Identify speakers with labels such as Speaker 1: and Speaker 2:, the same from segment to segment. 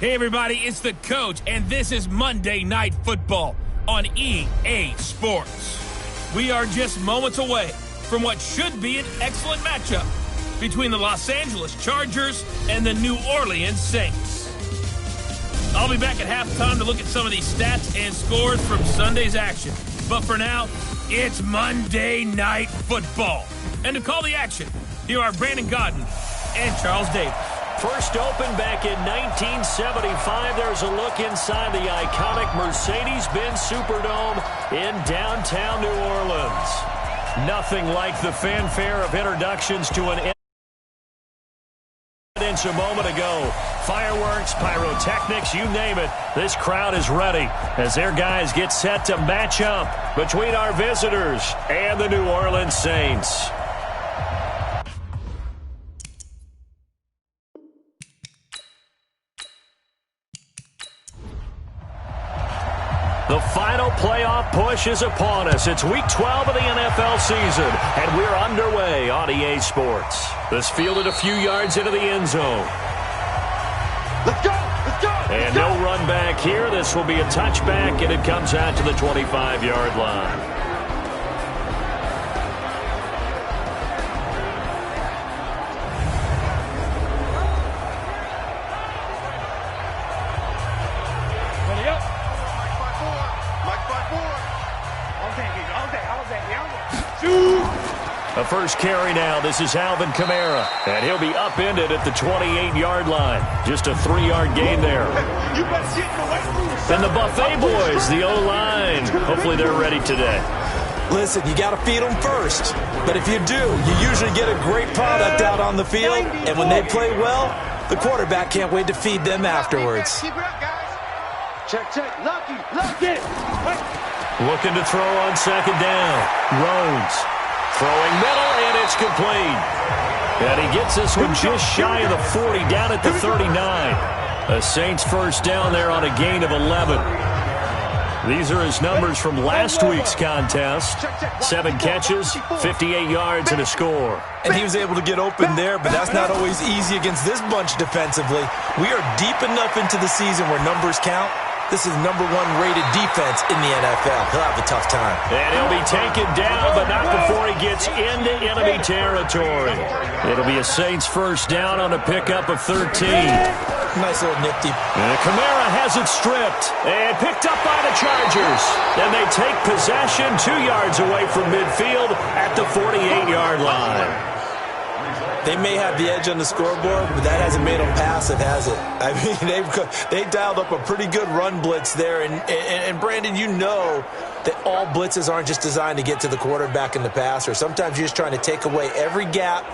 Speaker 1: Hey everybody, it's the coach, and this is Monday Night Football on EA Sports. We are just moments away from what should be an excellent matchup between the Los Angeles Chargers and the New Orleans Saints. I'll be back at halftime to look at some of these stats and scores from Sunday's action. But for now, it's Monday Night Football. And to call the action, here are Brandon Godden and Charles Davis.
Speaker 2: First opened back in 1975. There's a look inside the iconic Mercedes-Benz Superdome in downtown New Orleans. Nothing like the fanfare of introductions to an inch a moment ago. Fireworks, pyrotechnics, you name it. This crowd is ready as their guys get set to match up between our visitors and the New Orleans Saints. The final playoff push is upon us. It's Week 12 of the NFL season, and we're underway on EA Sports. This fielded a few yards into the end zone.
Speaker 3: Let's go! Let's go!
Speaker 2: And no run back here. This will be a touchback, and it comes out to the 25-yard line. A first carry now. This is Alvin Kamara. And he'll be upended at the 28-yard line. Just a 3-yard gain there. And the Buffet boys, the O-line. Hopefully they're ready today.
Speaker 4: Listen, you got to feed them first. But if you do, you usually get a great product out on the field. And when they play well, the quarterback can't wait to feed them afterwards.
Speaker 3: Keep it up, guys. Check, check. Lucky.
Speaker 2: Looking to throw on second down. Rhodes. Throwing middle, and it's complete. And he gets this one just shy of the 40, down at the 39. A Saints first down there on a gain of 11. These are his numbers from last week's contest. 7 catches, 58 yards, and a score.
Speaker 4: And he was able to get open there, but that's not always easy against this bunch defensively. We are deep enough into the season where numbers count. This is #1 rated defense in the NFL. He'll have a tough time.
Speaker 2: And he'll be taken down, but not before he gets into enemy territory. It'll be a Saints first down on a pickup of 13.
Speaker 4: Nice little nifty.
Speaker 2: And Kamara has it stripped and picked up by the Chargers. And they take possession 2 yards away from midfield at the 48-yard line.
Speaker 4: They may have the edge on the scoreboard, but that hasn't made them passive, has it? I mean, they dialed up a pretty good run blitz there. And Brandon, you know that all blitzes aren't just designed to get to the quarterback and the passer. Sometimes you're just trying to take away every gap,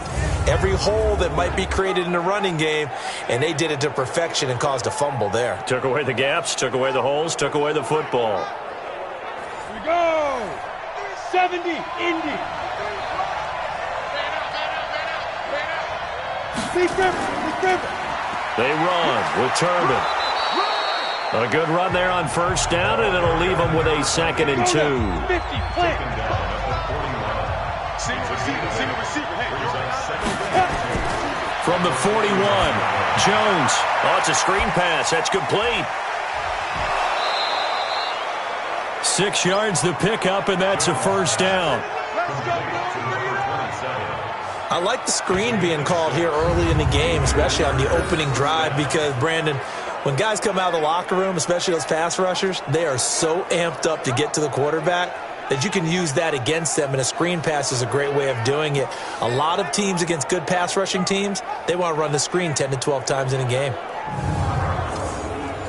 Speaker 4: every hole that might be created in the running game, and they did it to perfection and caused a fumble there.
Speaker 2: Took away the gaps, took away the holes, took away the football.
Speaker 3: Here we go! 70, Indy.
Speaker 2: They run with Turbin. A good run there on first down, and it'll leave them with a 2nd and 2.
Speaker 3: 50, play.
Speaker 2: From the 41, Jones. Oh, it's a screen pass. That's complete. 6 yards the pickup, and that's a first down.
Speaker 4: I like the screen being called here early in the game, especially on the opening drive, because, Brandon, when guys come out of the locker room, especially those pass rushers, they are so amped up to get to the quarterback that you can use that against them, and a screen pass is a great way of doing it. A lot of teams against good pass rushing teams, they want to run the screen 10 to 12 times in a game.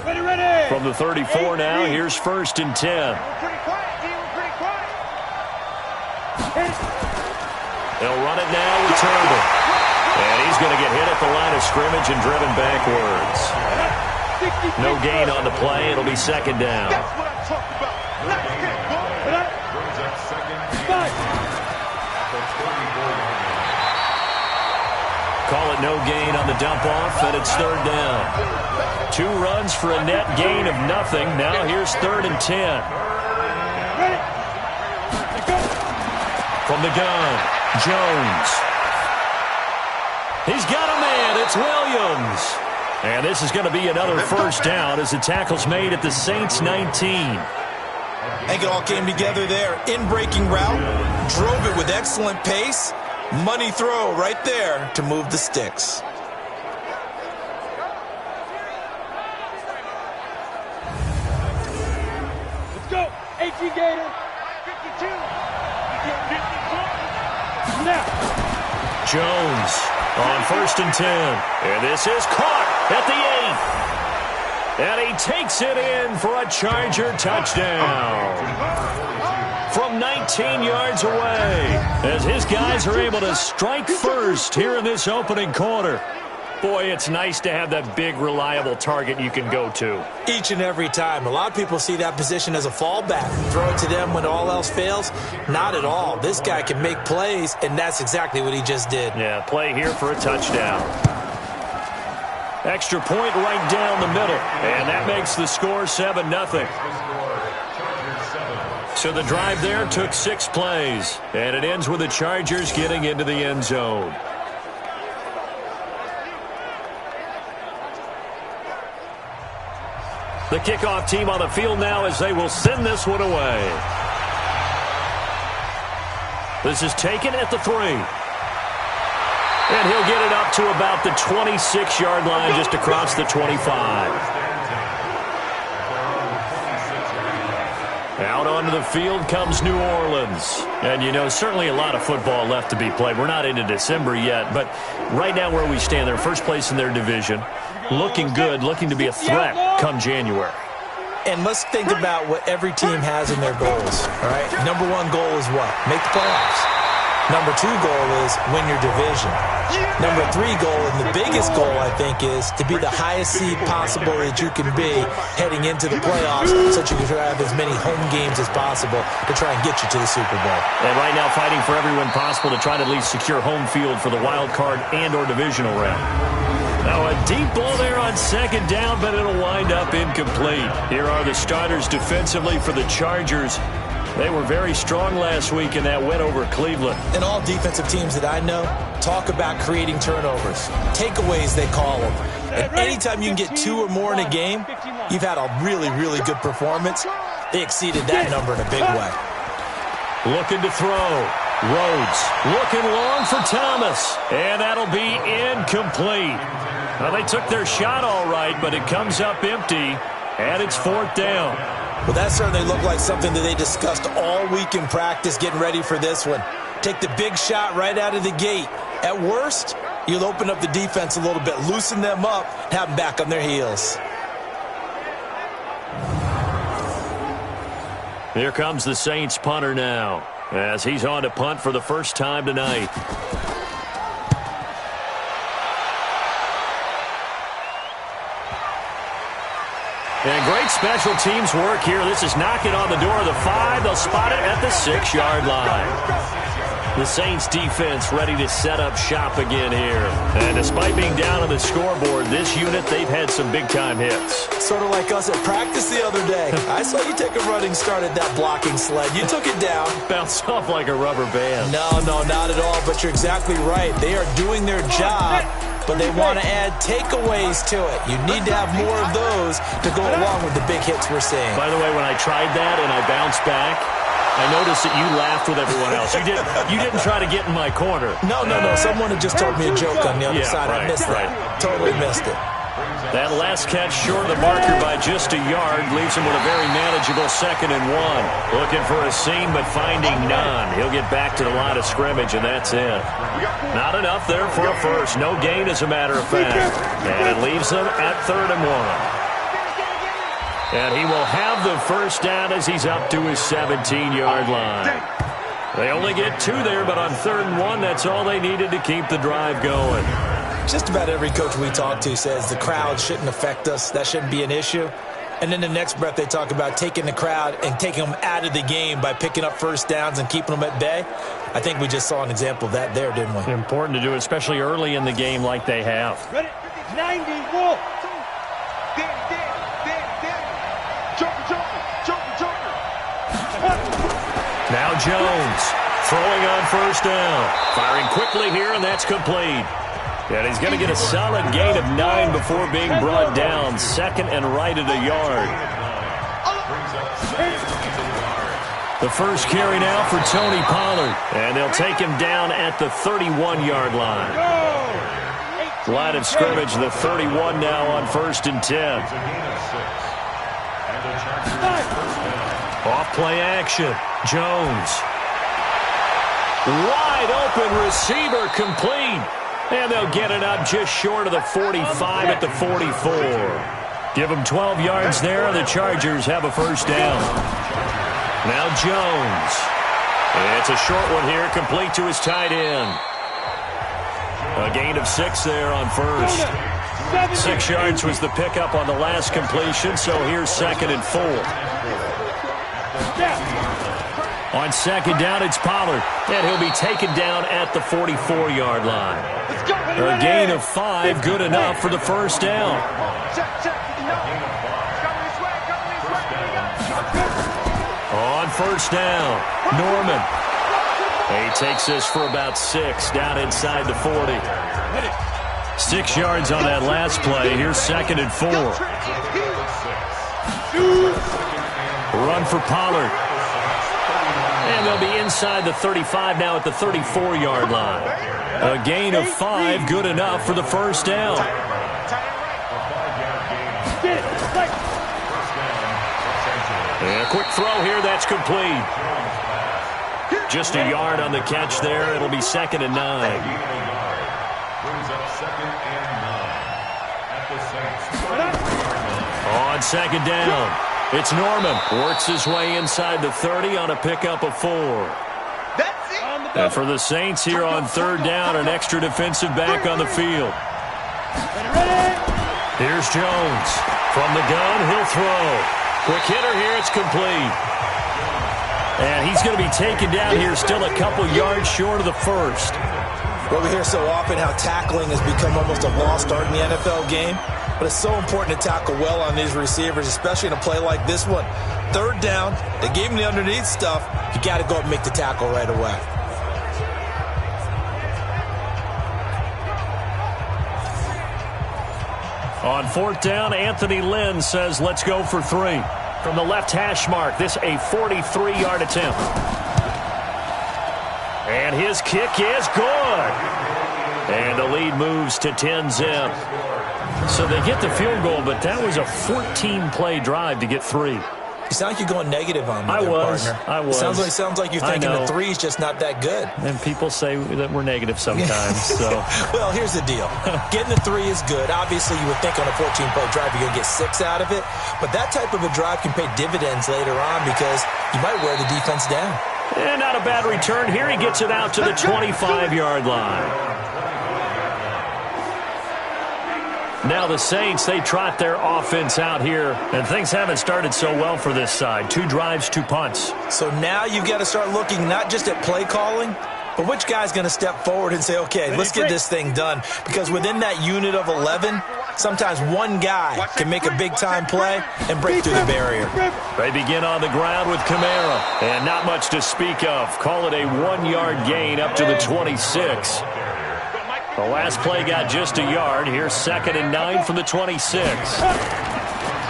Speaker 3: Ready.
Speaker 2: From the 34 now, here's 1st and 10.
Speaker 3: We're pretty quiet, team. We're pretty quiet.
Speaker 2: They'll run it now with Turbin. And he's going to get hit at the line of scrimmage and driven backwards. No gain on the play. It'll be 2nd down.
Speaker 3: That's what I'm talking about.
Speaker 2: Call it no gain on the dump-off, and it's 3rd down. 2 runs for a net gain of nothing. Now here's 3rd and 10. From the gun, Jones. He's got a man. It's Williams. And this is going to be another first down as the tackle's made at the Saints 19.
Speaker 4: I think it all came together there. In-breaking route, drove it with excellent pace. Money throw right there to move the sticks.
Speaker 3: Let's go. 18 Gator. 52. Now.
Speaker 2: Jones on 1st and 10. And this is caught at the 8. And he takes it in for a Charger touchdown. From 19 yards away, as his guys are able to strike first here in this opening quarter. Boy, it's nice to have that big, reliable target you can go to.
Speaker 4: Each and every time. A lot of people see that position as a fallback. Throw it to them when all else fails. Not at all. This guy can make plays, and that's exactly what he just did.
Speaker 2: Yeah, play here for a touchdown. Extra point right down the middle, and that makes the score 7-0. So the drive there took 6 plays, and it ends with the Chargers getting into the end zone. The kickoff team on the field now as they will send this one away. This is taken at the 3. And he'll get it up to about the 26-yard line, just across the 25. Out onto the field comes New Orleans. And, you know, certainly a lot of football left to be played. We're not into December yet, but right now where we stand, they're first place in their division. Looking good, looking to be a threat come January.
Speaker 4: And let's think about what every team has in their goals, all right? Number 1 goal is what? Make the playoffs. Number 2 goal is win your division. Number 3 goal, and the biggest goal, I think, is to be the highest seed possible that you can be heading into the playoffs so that you can have as many home games as possible to try and get you to the Super Bowl.
Speaker 2: And right now fighting for every win possible to try to at least secure home field for the wild card and or divisional round. Now a deep ball there on 2nd down, but it'll wind up incomplete. Here are the starters defensively for the Chargers. They were very strong last week in that win over Cleveland.
Speaker 4: And all defensive teams that I know talk about creating turnovers. Takeaways, they call them. And anytime you can get 2 or more in a game, you've had a really, really good performance. They exceeded that number in a big way.
Speaker 2: Looking to throw. Rhodes looking long for Thomas. And that'll be incomplete. Well, they took their shot all right, but it comes up empty. And it's 4th down.
Speaker 4: Well, that certainly looked like something that they discussed all week in practice getting ready for this one. Take the big shot right out of the gate. At worst, you'll open up the defense a little bit, loosen them up, have them back on their heels.
Speaker 2: Here comes the Saints punter now, as he's on to punt for the first time tonight. And great special teams work here. This is knocking on the door of the 5. They'll spot it at the 6-yard line. The Saints defense ready to set up shop again here. And despite being down on the scoreboard, this unit, they've had some big-time hits.
Speaker 4: Sort of like us at practice the other day. I saw you take a running start at that blocking sled. You took it down.
Speaker 2: Bounced off like a rubber band.
Speaker 4: No, not at all. But you're exactly right. They are doing their job, but they want to add takeaways to it. You need to have more of those to go along with the big hits we're seeing.
Speaker 2: By the way, when I tried that and I bounced back, I noticed that you laughed with everyone else. You didn't try to get in my corner.
Speaker 4: No. Someone had just told me a joke on the other side.
Speaker 2: Right,
Speaker 4: I missed that. Totally missed it.
Speaker 2: That last catch short of the marker by just a yard leaves him with a very manageable 2nd and 1. Looking for a seam, but finding none. He'll get back to the line of scrimmage, and that's it. Not enough there for a first. No gain, as a matter of fact. And it leaves them at 3rd and 1. And he will have the first down as he's up to his 17-yard line. They only get 2 there, but on 3rd and 1, that's all they needed to keep the drive going.
Speaker 4: Just about every coach we talk to says the crowd shouldn't affect us. That shouldn't be an issue. And then the next breath they talk about taking the crowd and taking them out of the game by picking up first downs and keeping them at bay. I think we just saw an example of that there, didn't we?
Speaker 2: Important to do, especially early in the game like they have.
Speaker 3: Ready? 90, roll.
Speaker 2: Now Jones throwing on 1st down. Firing quickly here, and that's complete. And he's going to get a solid gain of 9 before being brought down. Second and right at a yard. The first carry now for Tony Pollard. And they'll take him down at the 31-yard line. Line of scrimmage, the 31 now on 1st and 10. Off play action. Jones. Wide open receiver complete. And they'll get it up just short of the 45 at the 44. Give them 12 yards there, and the Chargers have a first down. Now Jones. It's a short one here, complete to his tight end. A gain of 6 there on first. 6 yards was the pickup on the last completion, so here's 2nd and 4. On 2nd down, it's Pollard, and he'll be taken down at the 44-yard line. A gain of 5, good enough for the first down. On 1st down, Norman. He takes this for about 6, down inside the 40. 6 yards on that last play. Here's 2nd and 4. Run for Pollard. And they'll be inside the 35 now at the 34-yard line. A gain of 5, good enough for the first down. And a quick throw here, that's complete. Just a yard on the catch there. It'll be 2nd and 9. On 2nd down, it's Norman. Works his way inside the 30 on a pickup of 4. And for the Saints here on 3rd down, an extra defensive back on the field. Here's Jones. From the gun, he'll throw. Quick hitter here, it's complete. And he's going to be taken down here still a couple yards short of the first.
Speaker 4: Well, we hear so often how tackling has become almost a lost art in the NFL game. But it's so important to tackle well on these receivers, especially in a play like this one. 3rd down, they gave him the underneath stuff. You got to go up and make the tackle right away.
Speaker 2: On 4th down, Anthony Lynn says, let's go for 3. From the left hash mark, this a 43-yard attempt. And his kick is good. And the lead moves to 10-zip. So they get the field goal, but that was a 14-play drive to get 3.
Speaker 4: You sound like you're going negative on me,
Speaker 2: partner. I was.
Speaker 4: Sounds like you're thinking the 3 is just not that good.
Speaker 2: And people say that we're negative sometimes. So,
Speaker 4: well, here's the deal. Getting the 3 is good. Obviously, you would think on a 14-play drive you're going to get 6 out of it. But that type of a drive can pay dividends later on because you might wear the defense down.
Speaker 2: And not a bad return here. He gets it out to the 25-yard line. Now the Saints, they trot their offense out here, and things haven't started so well for this side. 2 drives, 2 punts.
Speaker 4: So now you've got to start looking not just at play calling, but which guy's going to step forward and say, okay, let's get this thing done. Because within that unit of 11, sometimes one guy can make a big-time play and break through the barrier.
Speaker 2: They begin on the ground with Kamara, and not much to speak of. Call it a 1-yard gain up to the 26. The last play got just a yard. Here's 2nd and 9 from the 26.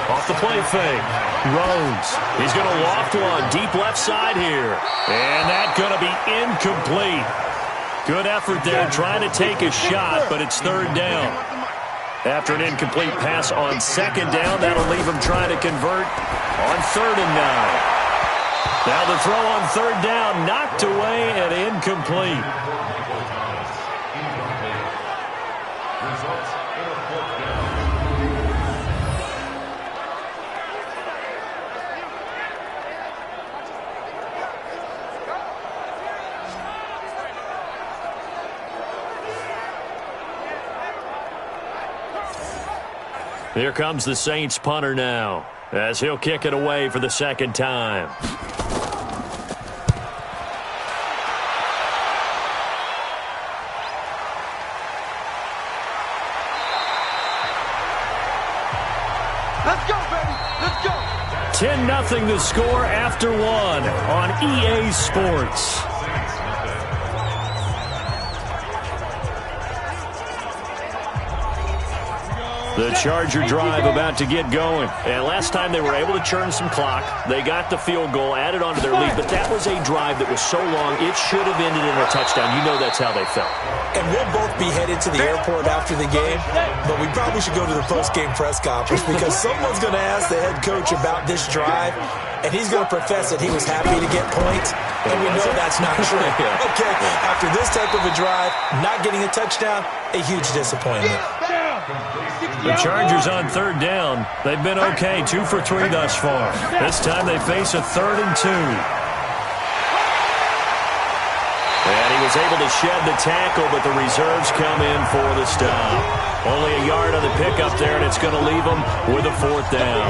Speaker 2: Off the play fake. Rhodes. He's going to loft one deep left side here. And that's going to be incomplete. Good effort there trying to take a shot, but it's 3rd down. After an incomplete pass on 2nd down, that'll leave him trying to convert on 3rd and 9. Now the throw on 3rd down, knocked away and incomplete. Here comes the Saints punter now, as he'll kick it away for the 2nd time.
Speaker 3: Let's go, baby. Let's go.
Speaker 2: 10-0 the score after 1 on EA Sports. The Charger drive about to get going. And last time they were able to churn some clock. They got the field goal, added on to their lead. But that was a drive that was so long, it should have ended in a touchdown. You know that's how they felt.
Speaker 4: And we'll both be headed to the airport after the game. But we probably should go to the post-game press conference because someone's going to ask the head coach about this drive. And he's going to profess that he was happy to get points. And we know that's not true. Okay, after this type of a drive, not getting a touchdown, a huge disappointment.
Speaker 2: The Chargers on third down. They've been okay, 2 for 3 thus far. This time they face a 3rd and 2. And he was able to shed the tackle, but the reserves come in for the stop. Only a yard on the pickup there, and it's going to leave them with a 4th down.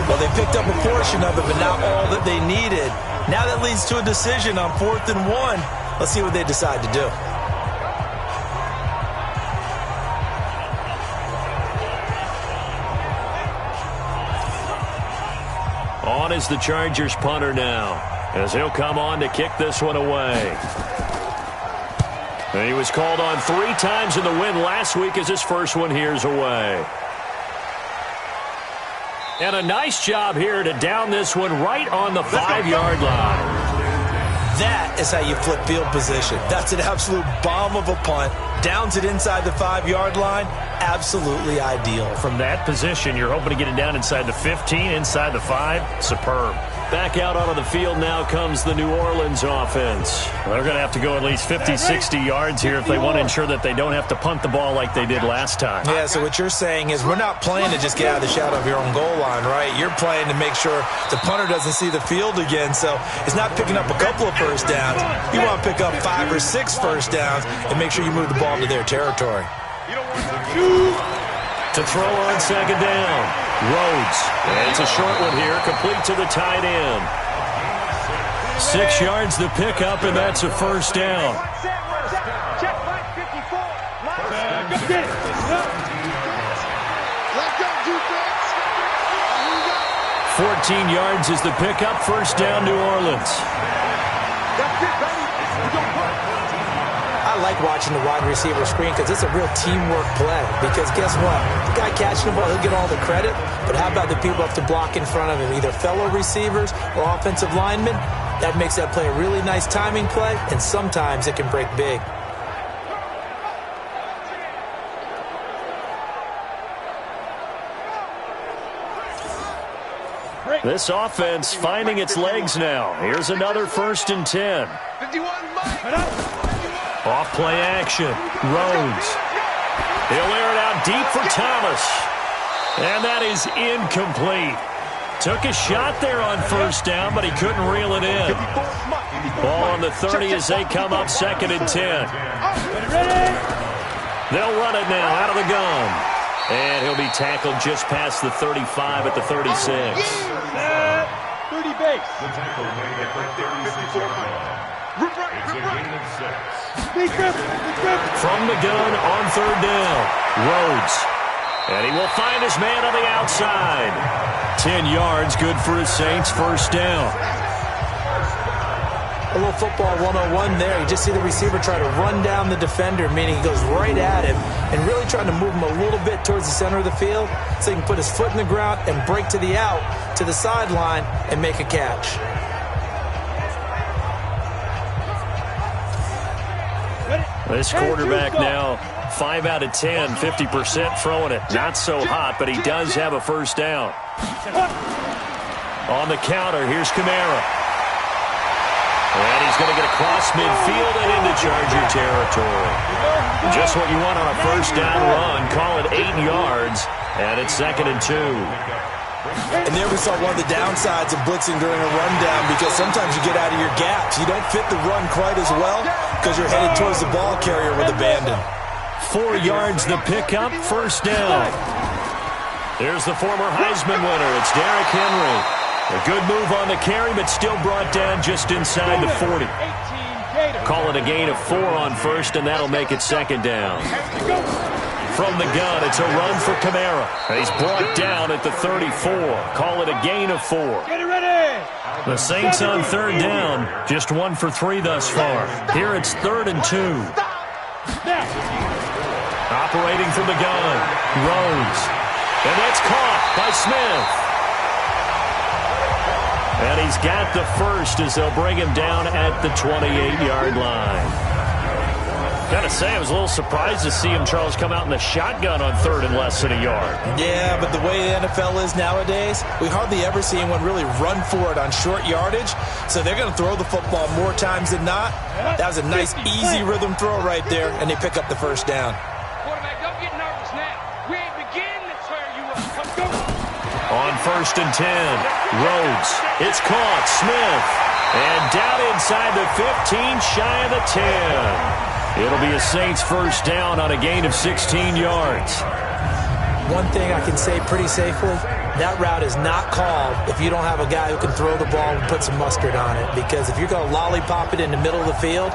Speaker 4: Well, they picked up a portion of it, but not all that they needed. Now that leads to a decision on 4th and 1. Let's see what they decide to do.
Speaker 2: On is the Chargers punter now, as he'll come on to kick this one away. And he was called on 3 times in the win last week as his first one here's away. And a nice job here to down this one right on the 5-yard line.
Speaker 4: That is how you flip field position. That's an absolute bomb of a punt. Downs it inside the 5-yard line. Absolutely ideal.
Speaker 2: From that position, you're hoping to get it down inside the 15, inside the 5. Superb. Back out onto the field now comes the New Orleans offense. They're going to have to go at least 50, 60 yards here if they want to ensure that they don't have to punt the ball like they did last time.
Speaker 4: Yeah, so what you're saying is we're not playing to just get out of the shadow of your own goal line, right? You're playing to make sure the punter doesn't see the field again. So it's not picking up a couple of first downs. You want to pick up 5 or 6 first downs and make sure you move the ball to their territory.
Speaker 2: To throw on 2nd down. Rhodes. And it's a short one here, complete to the tight end. 6 yards the pickup, and that's a 1st down. 14 yards is the pickup, 1st down, New Orleans.
Speaker 4: I like watching the wide receiver screen because it's a real teamwork play. Because guess what? The guy catching the ball, he'll get all the credit. But how about the people up to block in front of him, either fellow receivers or offensive linemen? That makes that play a really nice timing play, and sometimes it can break big.
Speaker 2: This offense finding its legs now. Here's another 1st and 10. Off play action. Rhodes. He'll air it out deep for Thomas. And that is incomplete. Took a shot there on 1st down, but he couldn't reel it in. Ball on the 30 as they come up 2nd and 10. They'll run it now out of the gun. And he'll be tackled just past the 35 at the 36.
Speaker 3: 30 base.
Speaker 2: From the gun on 3rd down. Rhodes. And he will find his man on the outside. 10 yards, good for his Saints, 1st down.
Speaker 4: A little football 101 there. You just see the receiver try to run down the defender, meaning he goes right at him and really trying to move him a little bit towards the center of the field so he can put his foot in the ground and break to the out, to the sideline, and make a catch.
Speaker 2: This quarterback now 5 out of 10, 50% throwing it. Not so hot, but he does have a 1st down. On the counter, here's Kamara. And he's going to get across midfield and into Charger territory. Just what you want on a 1st down run. Call it 8 yards, and it's 2nd and 2.
Speaker 4: And there we saw one of the downsides of blitzing during a rundown because sometimes you get out of your gaps. You don't fit the run quite as well because you're headed towards the ball carrier with abandon.
Speaker 2: 4 yards the pickup, 1st down. There's the former Heisman winner. It's Derrick Henry. A good move on the carry, but still brought down just inside the 40. Call it a gain of 4 on 1st, and that'll make it 2nd down. From the gun, it's a run for Kamara. And he's brought down at the 34. Call it a gain of 4. The Saints on 3rd down, just 1 for 3 thus far. Here it's 3rd and 2. Operating from the gun, Rhodes. And that's caught by Smith. And he's got the first as they'll bring him down at the 28-yard line. Gotta say, I was a little surprised to see him, Charles, come out in the shotgun on third and less than a yard.
Speaker 4: Yeah, but the way the NFL is nowadays, we hardly ever see anyone really run for it on short yardage. So they're going to throw the football more times than not. That was a nice, easy rhythm throw right there, and they pick up the first down.
Speaker 3: Quarterback, don't get nervous now. We ain't beginning to tear you up. Come go.
Speaker 2: On 1st and 10, Rhodes. It's caught. Smith. And down inside the 15, shy of the 10. It'll be a Saints first down on a gain of 16 yards.
Speaker 4: One thing I can say pretty safely, that route is not called if you don't have a guy who can throw the ball and put some mustard on it. Because if you're going to lollipop it in the middle of the field,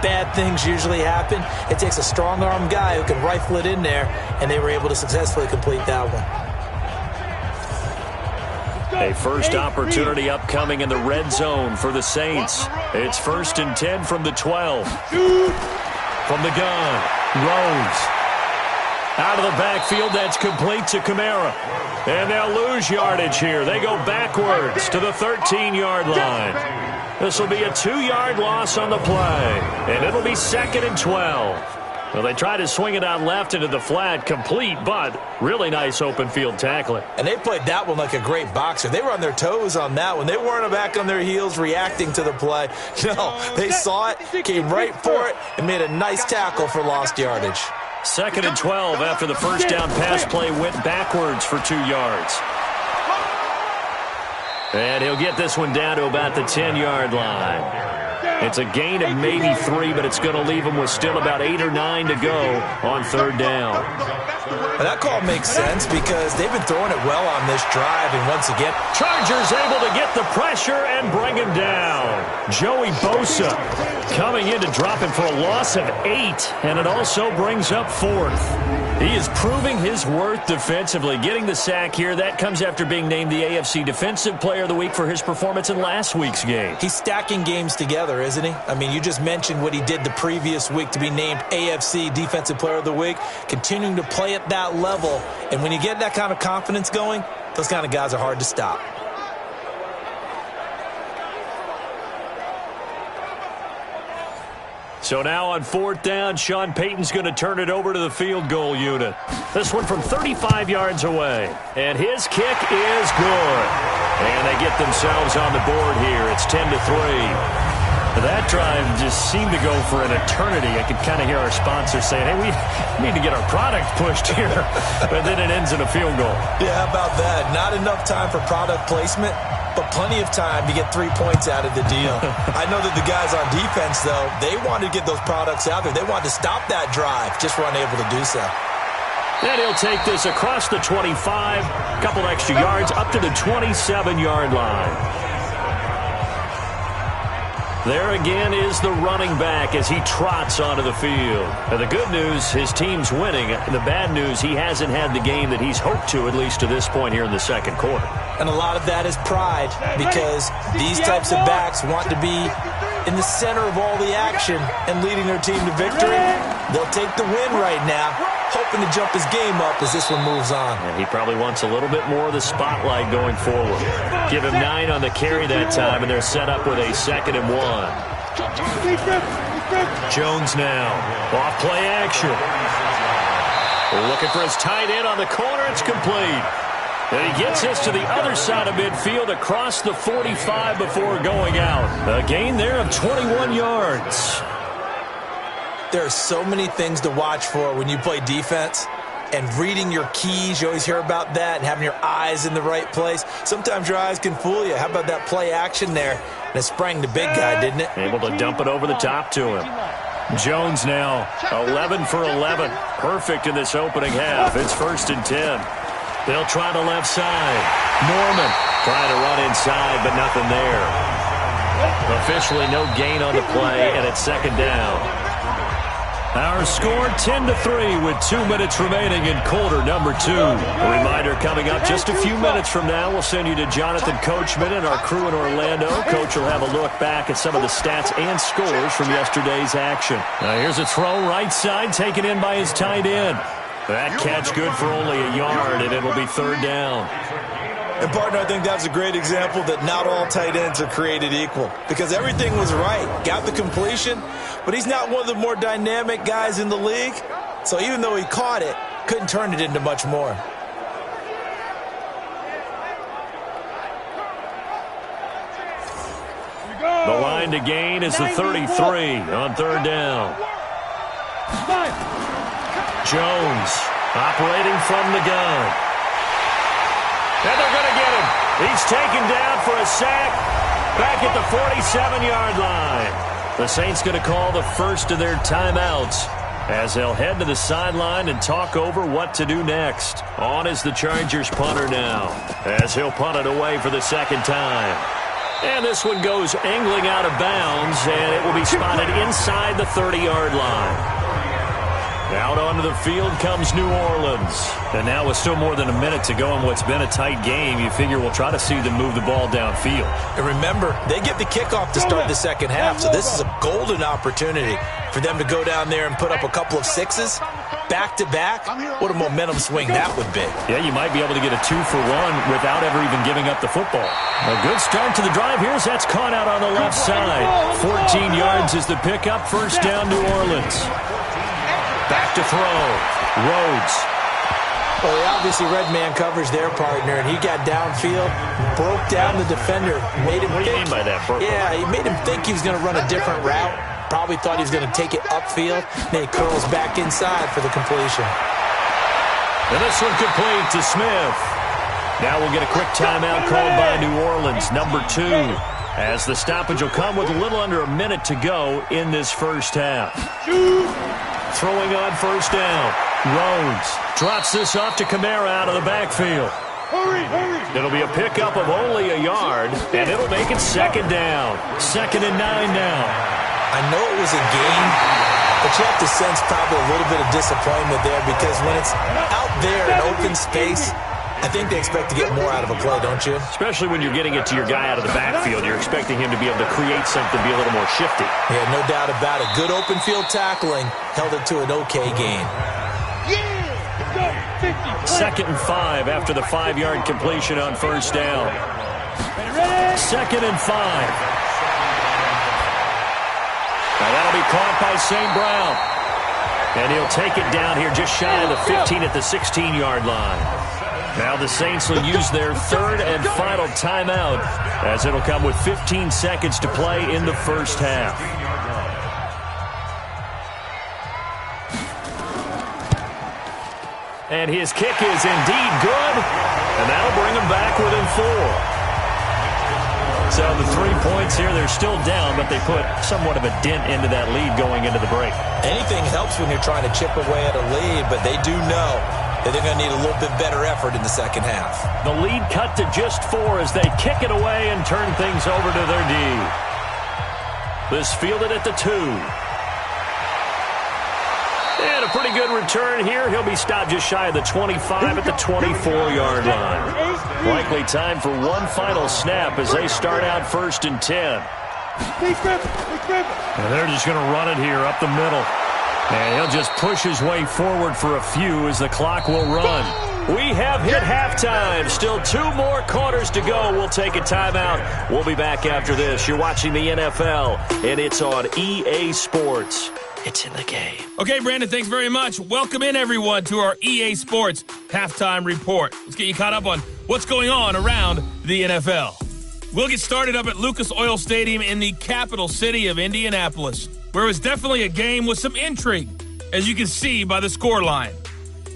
Speaker 4: bad things usually happen. It takes a strong-arm guy who can rifle it in there, and they were able to successfully complete that one.
Speaker 2: A first opportunity upcoming in the red zone for the Saints. It's 1st and 10 from the 12. From the gun, Rhodes. Out of the backfield, that's complete to Kamara. And they'll lose yardage here. They go backwards to the 13-yard line. This will be a 2-yard loss on the play. And it'll be 2nd and 12. Well, they tried to swing it out left into the flat, complete, but really nice open field tackling.
Speaker 4: And they played that one like a great boxer. They were on their toes on that one. They weren't back on their heels reacting to the play. No, they saw it, came right for it, and made a nice tackle for lost yardage.
Speaker 2: 2nd and 12 after the first down pass play went backwards for 2 yards. And he'll get this one down to about the 10-yard line. It's a gain of maybe 3, but it's going to leave them with still about 8 or 9 to go on 3rd down.
Speaker 4: Well, that call makes sense because they've been throwing it well on this drive, and once again,
Speaker 2: Chargers able to get the pressure and bring him down. Joey Bosa coming in to drop him for a loss of 8, and it also brings up 4th. He is proving his worth defensively, getting the sack here. That comes after being named the AFC Defensive Player of the Week for his performance in last week's game.
Speaker 4: He's stacking games together, isn't he? I mean, you just mentioned what he did the previous week to be named AFC Defensive Player of the Week, continuing to play at that level. And when you get that kind of confidence going, those kind of guys are hard to stop.
Speaker 2: So now on 4th down, Sean Payton's going to turn it over to the field goal unit. This one from 35 yards away. And his kick is good. And they get themselves on the board here. It's 10-3. That drive just seemed to go for an eternity. I could kind of hear our sponsor saying, hey, we need to get our product pushed here. But then it ends in a field goal.
Speaker 4: Yeah, how about that? Not enough time for product placement, but plenty of time to get 3 points out of the deal. I know that the guys on defense, though, they wanted to get those products out there. They wanted to stop that drive, just weren't able to do so.
Speaker 2: And he'll take this across the 25, a couple extra yards, up to the 27-yard line. There again is the running back as he trots onto the field. Now, the good news, his team's winning. The bad news, he hasn't had the game that he's hoped to, at least to this point here in the 2nd quarter.
Speaker 4: And a lot of that is pride, because these types of backs want to be in the center of all the action and leading their team to victory. They'll take the win right now, hoping to jump his game up as this one moves on.
Speaker 2: And he probably wants a little bit more of the spotlight going forward. Give him 9 on the carry that time, and they're set up with a 2nd and 1. Jones now, off play action. Looking for his tight end on the corner, it's complete. And he gets this to the other side of midfield across the 45 before going out. A gain there of 21 yards.
Speaker 4: There are so many things to watch for when you play defense. And reading your keys, you always hear about that, and having your eyes in the right place. Sometimes your eyes can fool you. How about that play action there? And it sprang the big guy, didn't it?
Speaker 2: Able to dump it over the top to him. Jones now, 11 for 11. Perfect in this opening half. It's 1st and 10. They'll try the left side. Norman trying to run inside, but nothing there. Officially no gain on the play, and it's 2nd down. Our score 10-3 with 2 minutes remaining in quarter number 2. A reminder coming up just a few minutes from now. We'll send you to Jonathan Coachman and our crew in Orlando. Coach will have a look back at some of the stats and scores from yesterday's action. Now here's a throw right side taken in by his tight end. That catch good for only a yard, and it'll be third down.
Speaker 4: And, partner, I think that's a great example that not all tight ends are created equal because everything was right. Got the completion, but he's not one of the more dynamic guys in the league. So even though he caught it, couldn't turn it into much more.
Speaker 2: The line to gain is the 33 on third down. Jones operating from the gun. And they're going to get him. He's taken down for a sack back at the 47-yard line. The Saints going to call the first of their timeouts as they'll head to the sideline and talk over what to do next. On is the Chargers punter now as he'll punt it away for the second time. And this one goes angling out of bounds, and it will be spotted inside the 30-yard line. Out onto the field comes New Orleans. And now with still more than a minute to go in what's been a tight game, you figure we'll try to see them move the ball downfield.
Speaker 4: And remember, they get the kickoff to start the second half, so this is a golden opportunity for them to go down there and put up a couple of sixes back-to-back. What a momentum swing that would be.
Speaker 2: Yeah, you might be able to get a 2-for-1 without ever even giving up the football. A good start to the drive here. That's caught out on the left side. 14 yards is the pickup. First down, New Orleans. Back to throw. Rhodes.
Speaker 4: Well, they obviously read man coverage their partner, and he got downfield, broke down the defender. Made him
Speaker 2: what do you mean by that, Burke?
Speaker 4: Yeah, he made him think he was going to run a different route. Probably thought he was going to take it upfield. Then he curls back inside for the completion.
Speaker 2: And this one complete to Smith. Now we'll get a quick timeout called by New Orleans, number 2, as the stoppage will come with a little under a minute to go in this first half. Throwing on first down. Rhodes drops this off to Kamara out of the backfield. It'll be a pickup of only a yard, and it'll make it second down. 2nd and 9 now.
Speaker 4: I know it was a game, but you have to sense probably a little bit of disappointment there because when it's out there in open space, I think they expect to get more out of a play, don't you?
Speaker 2: Especially when you're getting it to your guy out of the backfield. You're expecting him to be able to create something, be a little more shifty.
Speaker 4: Yeah, no doubt about it. Good open field tackling held it to an okay gain.
Speaker 2: 2nd and 5 after the 5-yard completion on first down. 2nd and 5. Now that'll be caught by St. Brown. And he'll take it down here just shy of the 15 at the 16-yard line. Now the Saints will use their third and final timeout as it'll come with 15 seconds to play in the first half. And his kick is indeed good, and that'll bring him back within 4. So the 3 points here, they're still down, but they put somewhat of a dent into that lead going into the break.
Speaker 4: Anything helps when you're trying to chip away at a lead, but they do know that they're going to need a little bit better effort in the second half.
Speaker 2: The lead cut to just 4 as they kick it away and turn things over to their D. This fielded at the 2. And a pretty good return here. He'll be stopped just shy of the 25 at the 24-yard line. Likely time for one final snap as they start out 1st and 10. And they're just going to run it here up the middle. And he'll just push his way forward for a few as the clock will run. We have hit halftime. Still 2 more quarters to go. We'll take a timeout. We'll be back after this. You're watching the NFL, and it's on EA Sports. It's in the game.
Speaker 1: Okay, Brandon, thanks very much. Welcome in, everyone, to our EA Sports Halftime Report. Let's get you caught up on what's going on around the NFL. We'll get started up at Lucas Oil Stadium in the capital city of Indianapolis, where it was definitely a game with some intrigue, as you can see by the scoreline.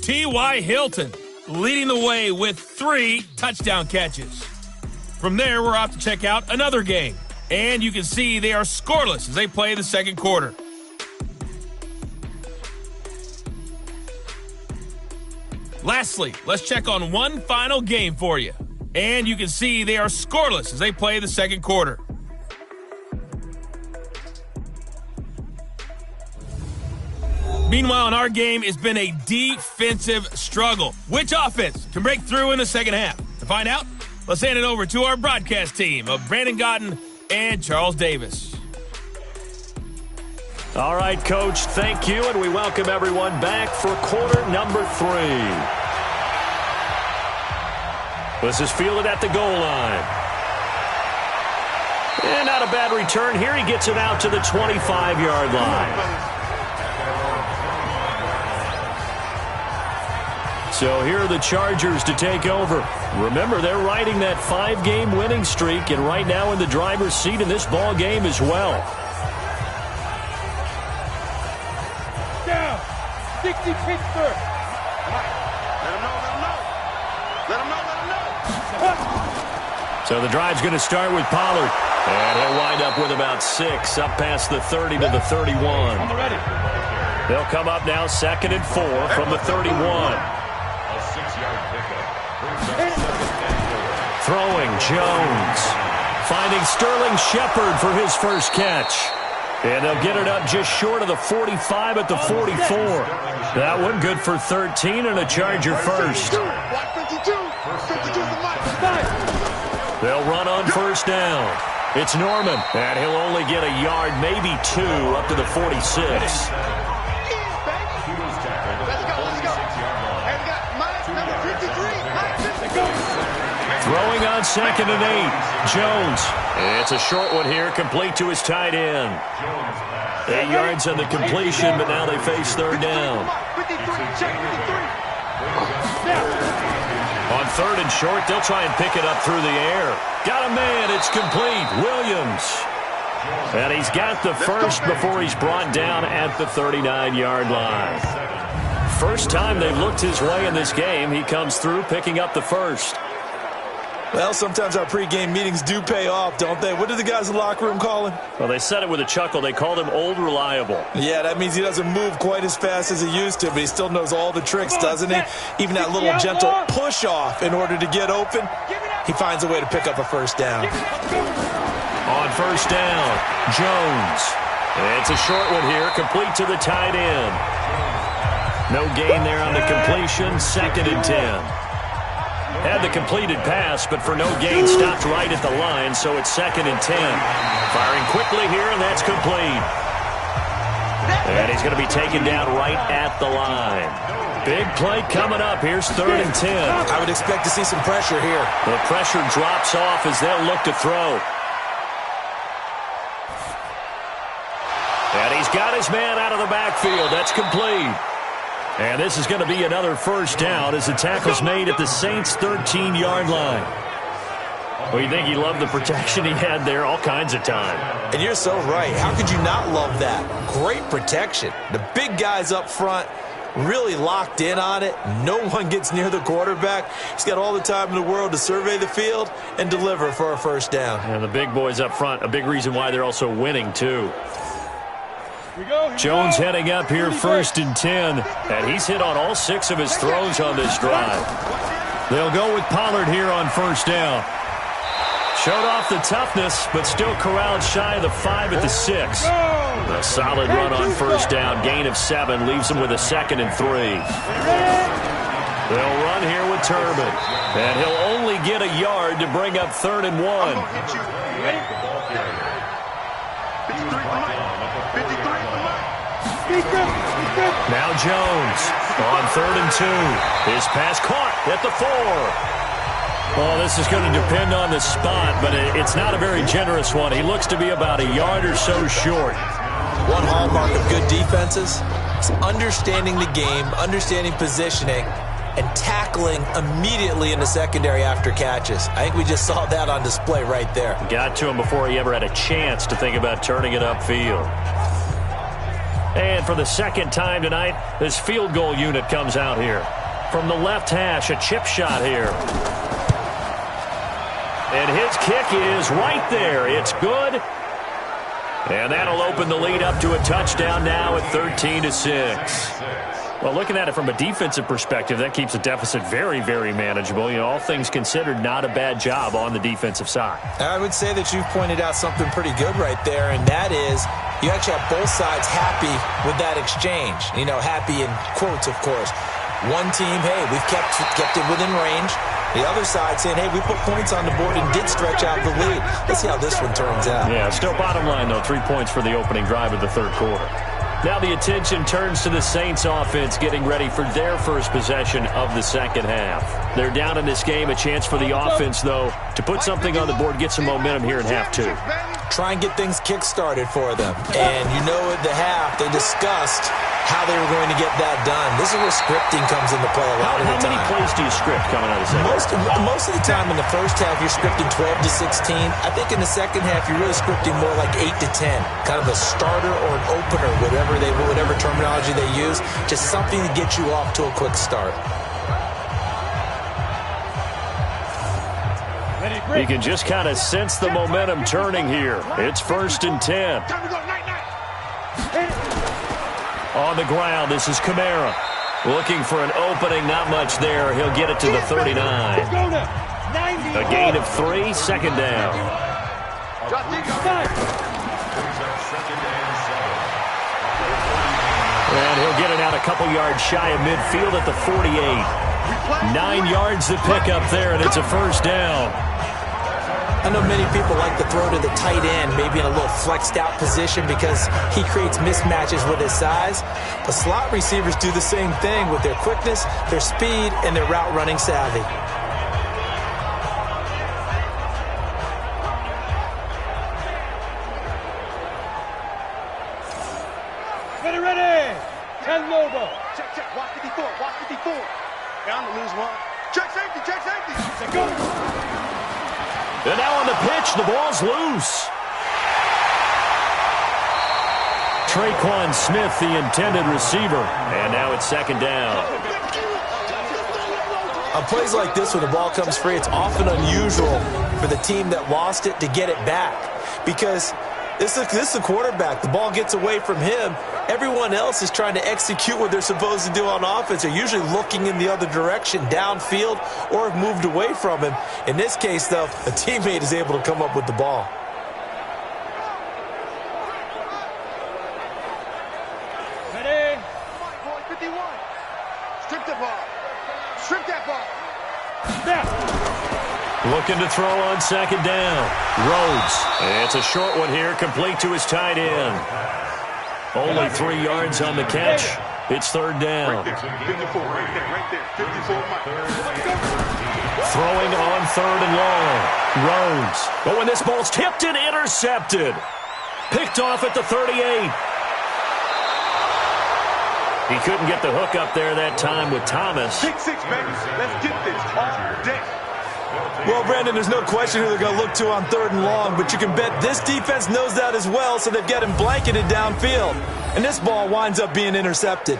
Speaker 1: T.Y. Hilton leading the way with 3 touchdown catches. From there, we're off to check out another game, and you can see they are scoreless as they play the second quarter. Lastly, let's check on one final game for you. And you can see they are scoreless as they play the second quarter. Meanwhile, in our game, it's been a defensive struggle. Which offense can break through in the second half? To find out, let's hand it over to our broadcast team of Brandon Gotten and Charles Davis.
Speaker 2: All right, Coach, thank you, and we welcome everyone back for quarter number 3. This is fielded at the goal line. And not a bad return here. He gets it out to the 25-yard line. So here are the Chargers to take over. Remember, they're riding that 5-game winning streak, and right now in the driver's seat in this ball game as well.
Speaker 3: Down. 60 Pittsburgh. Let him know.
Speaker 2: So the drive's going to start with Pollard. And he'll wind up with about 6 up past the 30 to the 31. They'll come up now 2nd and 4 from the 31. Throwing Jones. Finding Sterling Shepard for his first catch. And they'll get it up just short of the 45 at the 44. That one good for 13 and a Charger first. They'll run on first down. It's Norman, and he'll only get a yard, maybe 2, up to the 46. Throwing on 2nd and 8. Jones. It's a short one here, complete to his tight end. 8 yards on the completion, but now they face 3rd down. On 3rd and short, they'll try and pick it up through the air. Got a man, it's complete. Williams. And he's got the first before he's brought down at the 39-yard line. First time they've looked his way in this game, he comes through picking up the first.
Speaker 4: Well, sometimes our pregame meetings do pay off, don't they? What do the guys in the locker room call him?
Speaker 2: Well, they said it with a chuckle. They called him Old Reliable.
Speaker 4: Yeah, that means he doesn't move quite as fast as he used to, but he still knows all the tricks, doesn't he? Even that little gentle push-off in order to get open, he finds a way to pick up a first down.
Speaker 2: On first down, Jones. It's a short one here, complete to the tight end. No gain there on the completion, 2nd and 10. Had the completed pass, but for no gain, stopped right at the line, so it's 2nd and 10. Firing quickly here, and that's complete. And he's going to be taken down right at the line. Big play coming up. Here's 3rd and 10.
Speaker 4: I would expect to see some pressure here.
Speaker 2: The pressure drops off as they'll look to throw. And he's got his man out of the backfield. That's complete. And this is going to be another first down as the tackle's made at the Saints' 13-yard line. Well, you think he loved the protection he had there all kinds of time.
Speaker 4: And you're so right. How could you not love that? Great protection. The big guys up front really locked in on it. No one gets near the quarterback. He's got all the time in the world to survey the field and deliver for a first down.
Speaker 2: And the big boys up front, a big reason why they're also winning, too. Jones heading up here 1st and 10, and he's hit on all 6 of his throws on this drive. They'll go with Pollard here on first down. Showed off the toughness, but still corralled shy of the 5 at the 6. A solid run on first down, gain of 7, leaves him with a 2nd and 3. They'll run here with Turbin, and he'll only get a yard to bring up 3rd and 1. Now Jones on 3rd and 2. His pass caught at the 4. Well, this is going to depend on the spot, but it's not a very generous one. He looks to be about a yard or so short.
Speaker 4: One hallmark of good defenses is understanding the game, understanding positioning, and tackling immediately in the secondary after catches. I think we just saw that on display right there.
Speaker 2: Got to him before he ever had a chance to think about turning it upfield. And for the 2nd time tonight, this field goal unit comes out here. From the left hash, a chip shot here. And his kick is right there. It's good. And that'll open the lead up to a touchdown now at 13-6. Well, looking at it from a defensive perspective, that keeps the deficit very, very manageable. You know, all things considered, not a bad job on the defensive side.
Speaker 4: I would say that you've pointed out something pretty good right there, and that is you actually have both sides happy with that exchange. You know, happy in quotes, of course. One team, hey, we've kept it within range. The other side saying, hey, we put points on the board and did stretch out the lead. Let's see how this one turns out.
Speaker 2: Yeah, still bottom line, though, 3 points for the opening drive of the third quarter. Now the attention turns to the Saints offense getting ready for their first possession of the second half. They're down in this game. A chance for the offense, though, to put something on the board, get some momentum here in half two.
Speaker 4: Try and get things kick-started for them. And you know at the half, they discussed how they were going to get that done. This is where scripting comes into play a lot of the time.
Speaker 2: How many plays do you script coming out of the second half?
Speaker 4: Most of the time in the first half, you're scripting 12 to 16. I think in the second half, you're really scripting more like 8 to 10. Kind of a starter or an opener, whatever terminology they use. Just something to get you off to a quick start.
Speaker 2: You can just kind of sense the momentum turning here. It's 1st and 10. On the ground, this is Kamara. Looking for an opening, not much there. He'll get it to the 39. A gain of 3, second down. And he'll get it out a couple yards shy of midfield at the 48. 9 yards to pick up there, and it's a first down.
Speaker 4: I know many people like to throw to the tight end, maybe in a little flexed out position because he creates mismatches with his size. But slot receivers do the same thing with their quickness, their speed, and their route running savvy.
Speaker 3: Ready. 10 Lobo. Check. Watch 54. Down to lose one. Check safety. Say go.
Speaker 2: And now on the pitch, the ball's loose. Traquan Smith, the intended receiver. And now it's second down.
Speaker 4: On plays like this, when the ball comes free, it's often unusual for the team that lost it to get it back. Because this is the quarterback. The ball gets away from him. Everyone else is trying to execute what they're supposed to do on offense. They're usually looking in the other direction, downfield, or have moved away from him. In this case, though, a teammate is able to come up with the ball.
Speaker 3: Ready. 51. Strip that ball. Snap.
Speaker 2: Looking to throw on second down. Rhodes. It's a short one here, complete to his tight end. Only 3 yards on the catch. It's third down.
Speaker 3: 54, right there. 54.
Speaker 2: Throwing on third and long. Rhodes. Oh, and this ball's tipped and intercepted. Picked off at the 38. He couldn't get the hook up there that time with Thomas.
Speaker 3: Pick 6, baby. Let's get this all day.
Speaker 4: Well, Brandon, there's no question who they're going to look to on third and long, but you can bet this defense knows that as well, so they've got him blanketed downfield. And this ball winds up being intercepted.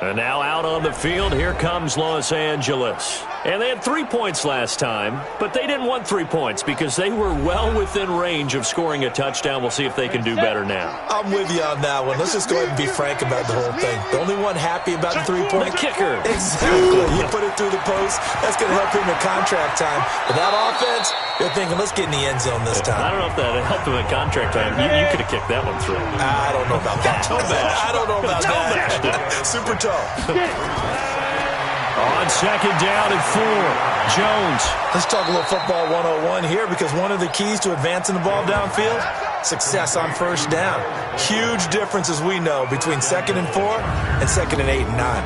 Speaker 2: And now out on the field, here comes Los Angeles. And they had 3 points last time, but they didn't want 3 points because they were well within range of scoring a touchdown. We'll see if they can do better now.
Speaker 4: I'm with you on that one. Let's just go ahead and be frank about the whole thing. The only one happy about the 3-point
Speaker 2: kicker.
Speaker 4: Exactly. You put it through the post. That's going to help him in contract time. But that offense, they're thinking, let's get in the end zone this time.
Speaker 2: I don't know if that helped him in contract time. You could have kioked that one through.
Speaker 4: I don't know about that. I don't know about
Speaker 2: that.
Speaker 4: Super toe.
Speaker 2: On second down and 4, Jones.
Speaker 4: Let's talk a little football 101 here, because one of the keys to advancing the ball downfield, success on first down. Huge difference, as we know, between 2nd and 4 and 2nd and 8 and 9.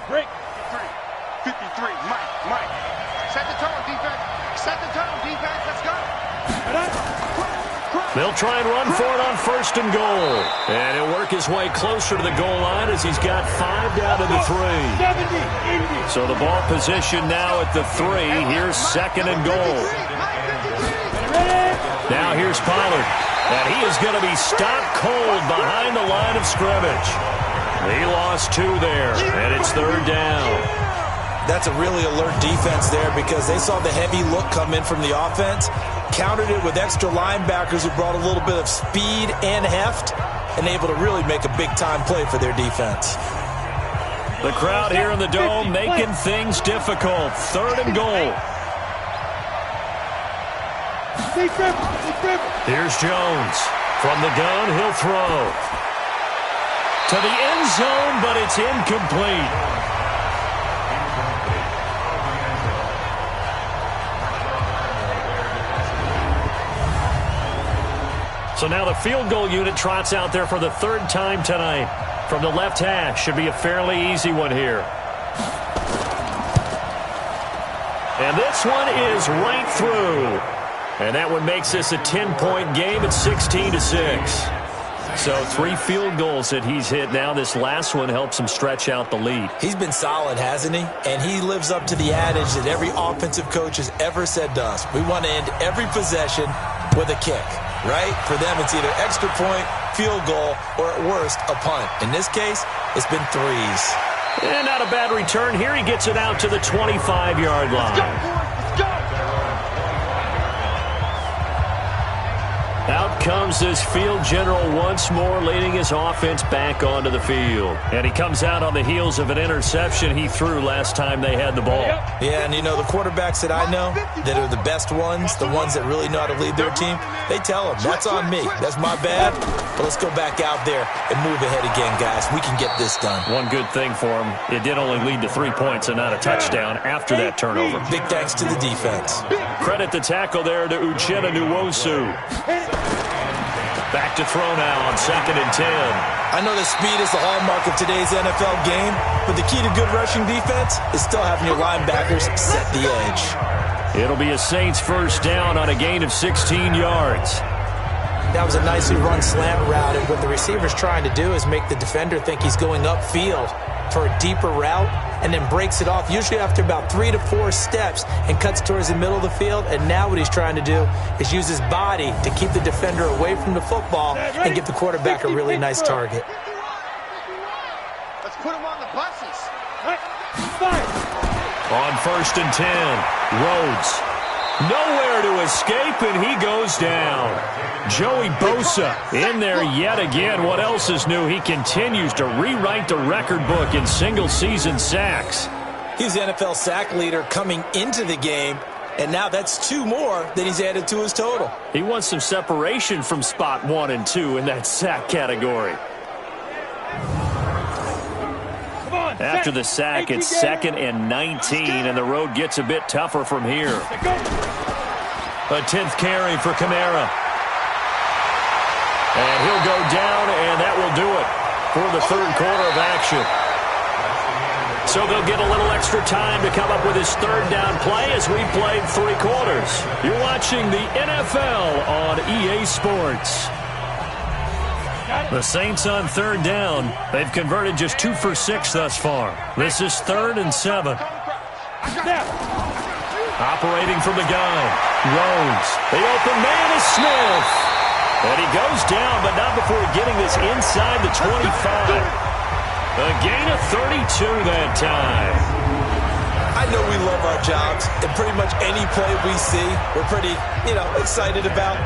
Speaker 3: Break. 53. Mike. Set the tone, defense. Let's go.
Speaker 2: They'll try and run for it on 1st and goal. And he'll work his way closer to the goal line as he's got 5 down to the 3. So the ball position now at the 3. Here's 2nd and goal. Now here's Pollard. And he is going to be stopped cold behind the line of scrimmage. He lost 2 there, and it's 3rd down.
Speaker 4: That's a really alert defense there because they saw the heavy look come in from the offense, countered it with extra linebackers who brought a little bit of speed and heft, and able to really make a big-time play for their defense.
Speaker 2: The crowd here in the Dome making things difficult. 3rd and goal. Here's Jones. From the gun, he'll throw. To the end zone, but it's incomplete. So now the field goal unit trots out there for the 3rd time tonight. From the left hash, should be a fairly easy one here. And this one is right through. And that one makes this a 10-point game at 16-6. So 3 field goals that he's hit now. This last one helps him stretch out the lead.
Speaker 4: He's been solid, hasn't he? And he lives up to the adage that every offensive coach has ever said to us. We want to end every possession with a kick, right? For them, it's either extra point, field goal, or at worst, a punt. In this case, it's been 3s.
Speaker 2: And not a bad return here. He gets it out to the 25-yard line.
Speaker 3: Let's go, boys. Let's go.
Speaker 2: Out comes this field general once more, leading his offense back onto the field. And he comes out on the heels of an interception he threw last time they had the ball.
Speaker 4: Yeah, and you know, the quarterbacks that I know that are the best ones, the ones that really know how to lead their team, they tell them, that's on me. That's my bad. But let's go back out there and move ahead again, guys. We can get this done.
Speaker 2: One good thing for him, it did only lead to 3 points and not a touchdown after that turnover.
Speaker 4: Big thanks to the defense.
Speaker 2: Credit the tackle there to Uchenna Nwosu. Back to throw now on 2nd and 10.
Speaker 4: I know that speed is the hallmark of today's NFL game, but the key to good rushing defense is still having your linebackers set the edge.
Speaker 2: It'll be a Saints 1st down on a gain of 16 yards.
Speaker 4: That was a nicely run slant route, and what the receiver's trying to do is make the defender think he's going upfield for a deeper route, and then breaks it off, usually after about 3 to 4 steps, and cuts towards the middle of the field. And now what he's trying to do is use his body to keep the defender away from the football and give the quarterback a really nice target.
Speaker 3: Let's put him on the buses.
Speaker 2: On 1st and 10, Rhodes. Nowhere to escape, and he goes down. Joey Bosa in there yet again. What else is new? He continues to rewrite the record book in single-season sacks.
Speaker 4: He's the NFL sack leader coming into the game, and now that's 2 more that he's added to his total.
Speaker 2: He wants some separation from spot 1 and 2 in that sack category. After the sack, it's 2nd and 19, and the road gets a bit tougher from here. A 10th carry for Kamara. And he'll go down, and that will do it for the 3rd quarter of action. So they'll get a little extra time to come up with his 3rd down play as we played 3 quarters. You're watching the NFL on EA Sports. The Saints on 3rd down. They've converted just 2 for 6 thus far. This is 3rd and 7. Operating from the gun. Rhodes. The open man is Smith. And he goes down, but not before getting this inside the 25. A gain of 32 that time.
Speaker 4: I know we love our jobs, and pretty much any play we see, we're pretty, excited about.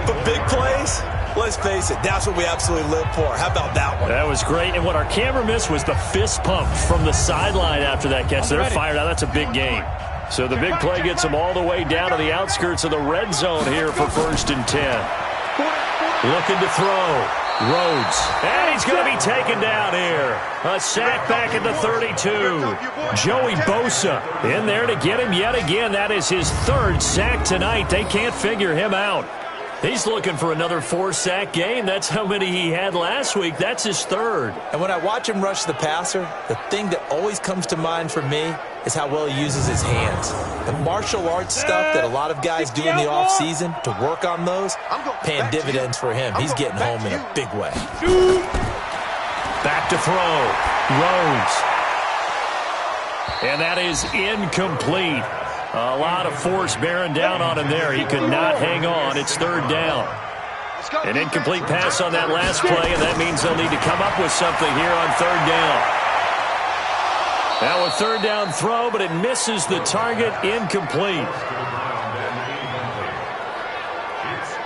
Speaker 4: But big plays, let's face it, that's what we absolutely live for. How about that one?
Speaker 2: That was great, and what our camera missed was the fist pump from the sideline after that catch. They're fired out. That's a big game. So the big play gets them all the way down to the outskirts of the red zone here for 1st and 10. Looking to throw. Rhodes. And he's going to be taken down here. A sack back at the 32. Joey Bosa in there to get him yet again. That is his 3rd sack tonight. They can't figure him out. He's looking for another 4-sack game. That's how many he had last week. That's his 3rd.
Speaker 4: And when I watch him rush the passer, the thing that always comes to mind for me is how well he uses his hands. The martial arts stuff that a lot of guys do in the offseason to work on those, paying dividends for him. He's getting home in a big way.
Speaker 2: Back to throw. Rhodes. And that is incomplete. A lot of force bearing down on him there. He could not hang on. It's 3rd down. An incomplete pass on that last play, and that means they'll need to come up with something here on third down. Now a third down throw, but it misses the target, incomplete.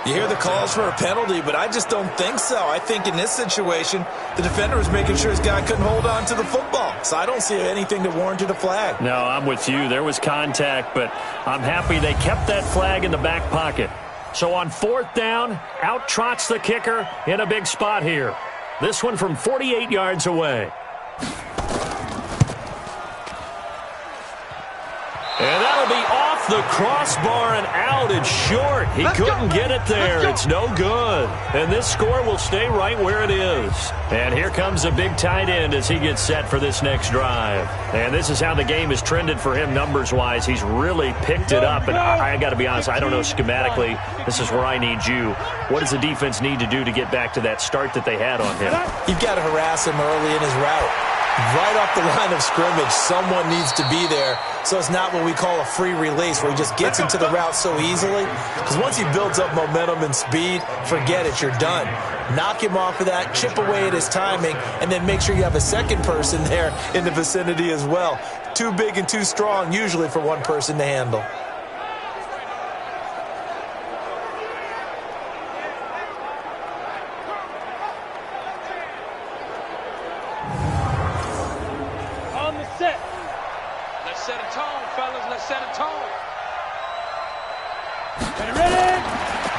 Speaker 4: You hear the calls for a penalty, but I just don't think so. I think in this situation, the defender was making sure his guy couldn't hold on to the football. So I don't see anything that warranted a flag.
Speaker 2: No, I'm with you. There was contact, but I'm happy they kept that flag in the back pocket. So on fourth down, out trots the kicker in a big spot here. This one from 48 yards away. And that'll be off the crossbar and out. It's short. He couldn't get it there. It's no good. And this score will stay right where it is. And here comes a big tight end as he gets set for this next drive. And this is how the game has trended for him numbers-wise. He's really picked it up. And I got to be honest, I don't know schematically. This is where I need you. What does the defense need to do to get back to that start that they had on him?
Speaker 4: You've got to harass him early in his route. Right off the line of scrimmage, someone needs to be there. So it's not what we call a free release where he just gets into the route so easily. Because once he builds up momentum and speed, forget it, you're done. Knock him off of that, chip away at his timing, and then make sure you have a second person there in the vicinity as well. Too big and too strong usually for one person to handle.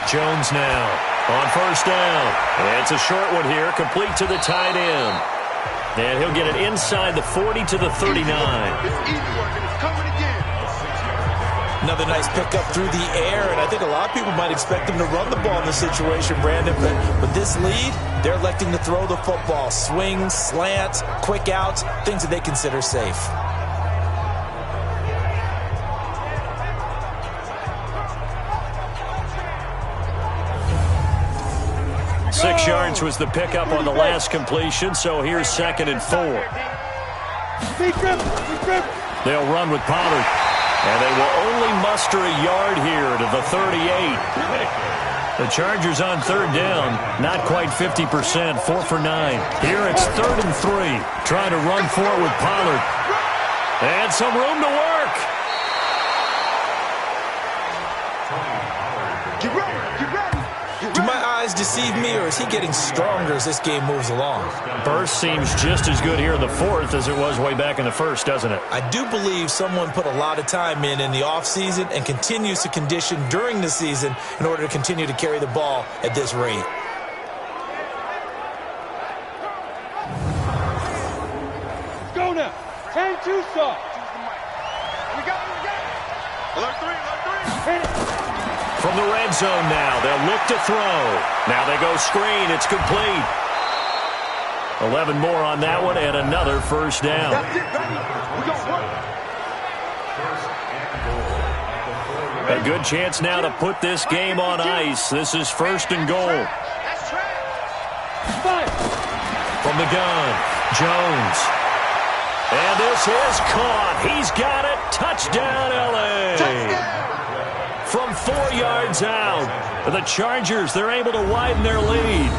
Speaker 2: Jones now on first down. And it's a short one here, complete to the tight end. And he'll get it inside the 40 to the 39.
Speaker 4: Another nice pickup through the air, and I think a lot of people might expect him to run the ball in this situation, Brandon. But with this lead, they're electing to throw the football. Swings, slants, quick outs, things that they consider safe.
Speaker 2: 6 yards was the pickup on the last completion, so here's 2nd and 4. They'll run with Pollard, and they will only muster a yard here to the 38. The Chargers on third down, not quite 50%, 4 for 9. Here it's 3rd and 3, trying to run for it with Pollard. And some room to work.
Speaker 4: Do my eyes deceive me, or is he getting stronger as this game moves along?
Speaker 2: Burst seems just as good here in the 4th as it was way back in the 1st, doesn't it?
Speaker 4: I do believe someone put a lot of time in the offseason and continues to condition during the season in order to continue to carry the ball at this rate.
Speaker 3: Let's go now. 10-2 stop. We got it. Alert 3. Hit it.
Speaker 2: From the red zone now, they'll look to throw. Now they go screen. It's complete. 11 more on that one, and another first down.
Speaker 3: That's it, baby. We got one.
Speaker 2: A good chance now to put this game on ice. This is 1st and goal. From the gun, Jones. And this is caught. He's got it. Touchdown, L.A. From 4 yards out, the Chargers, they're able to widen their lead.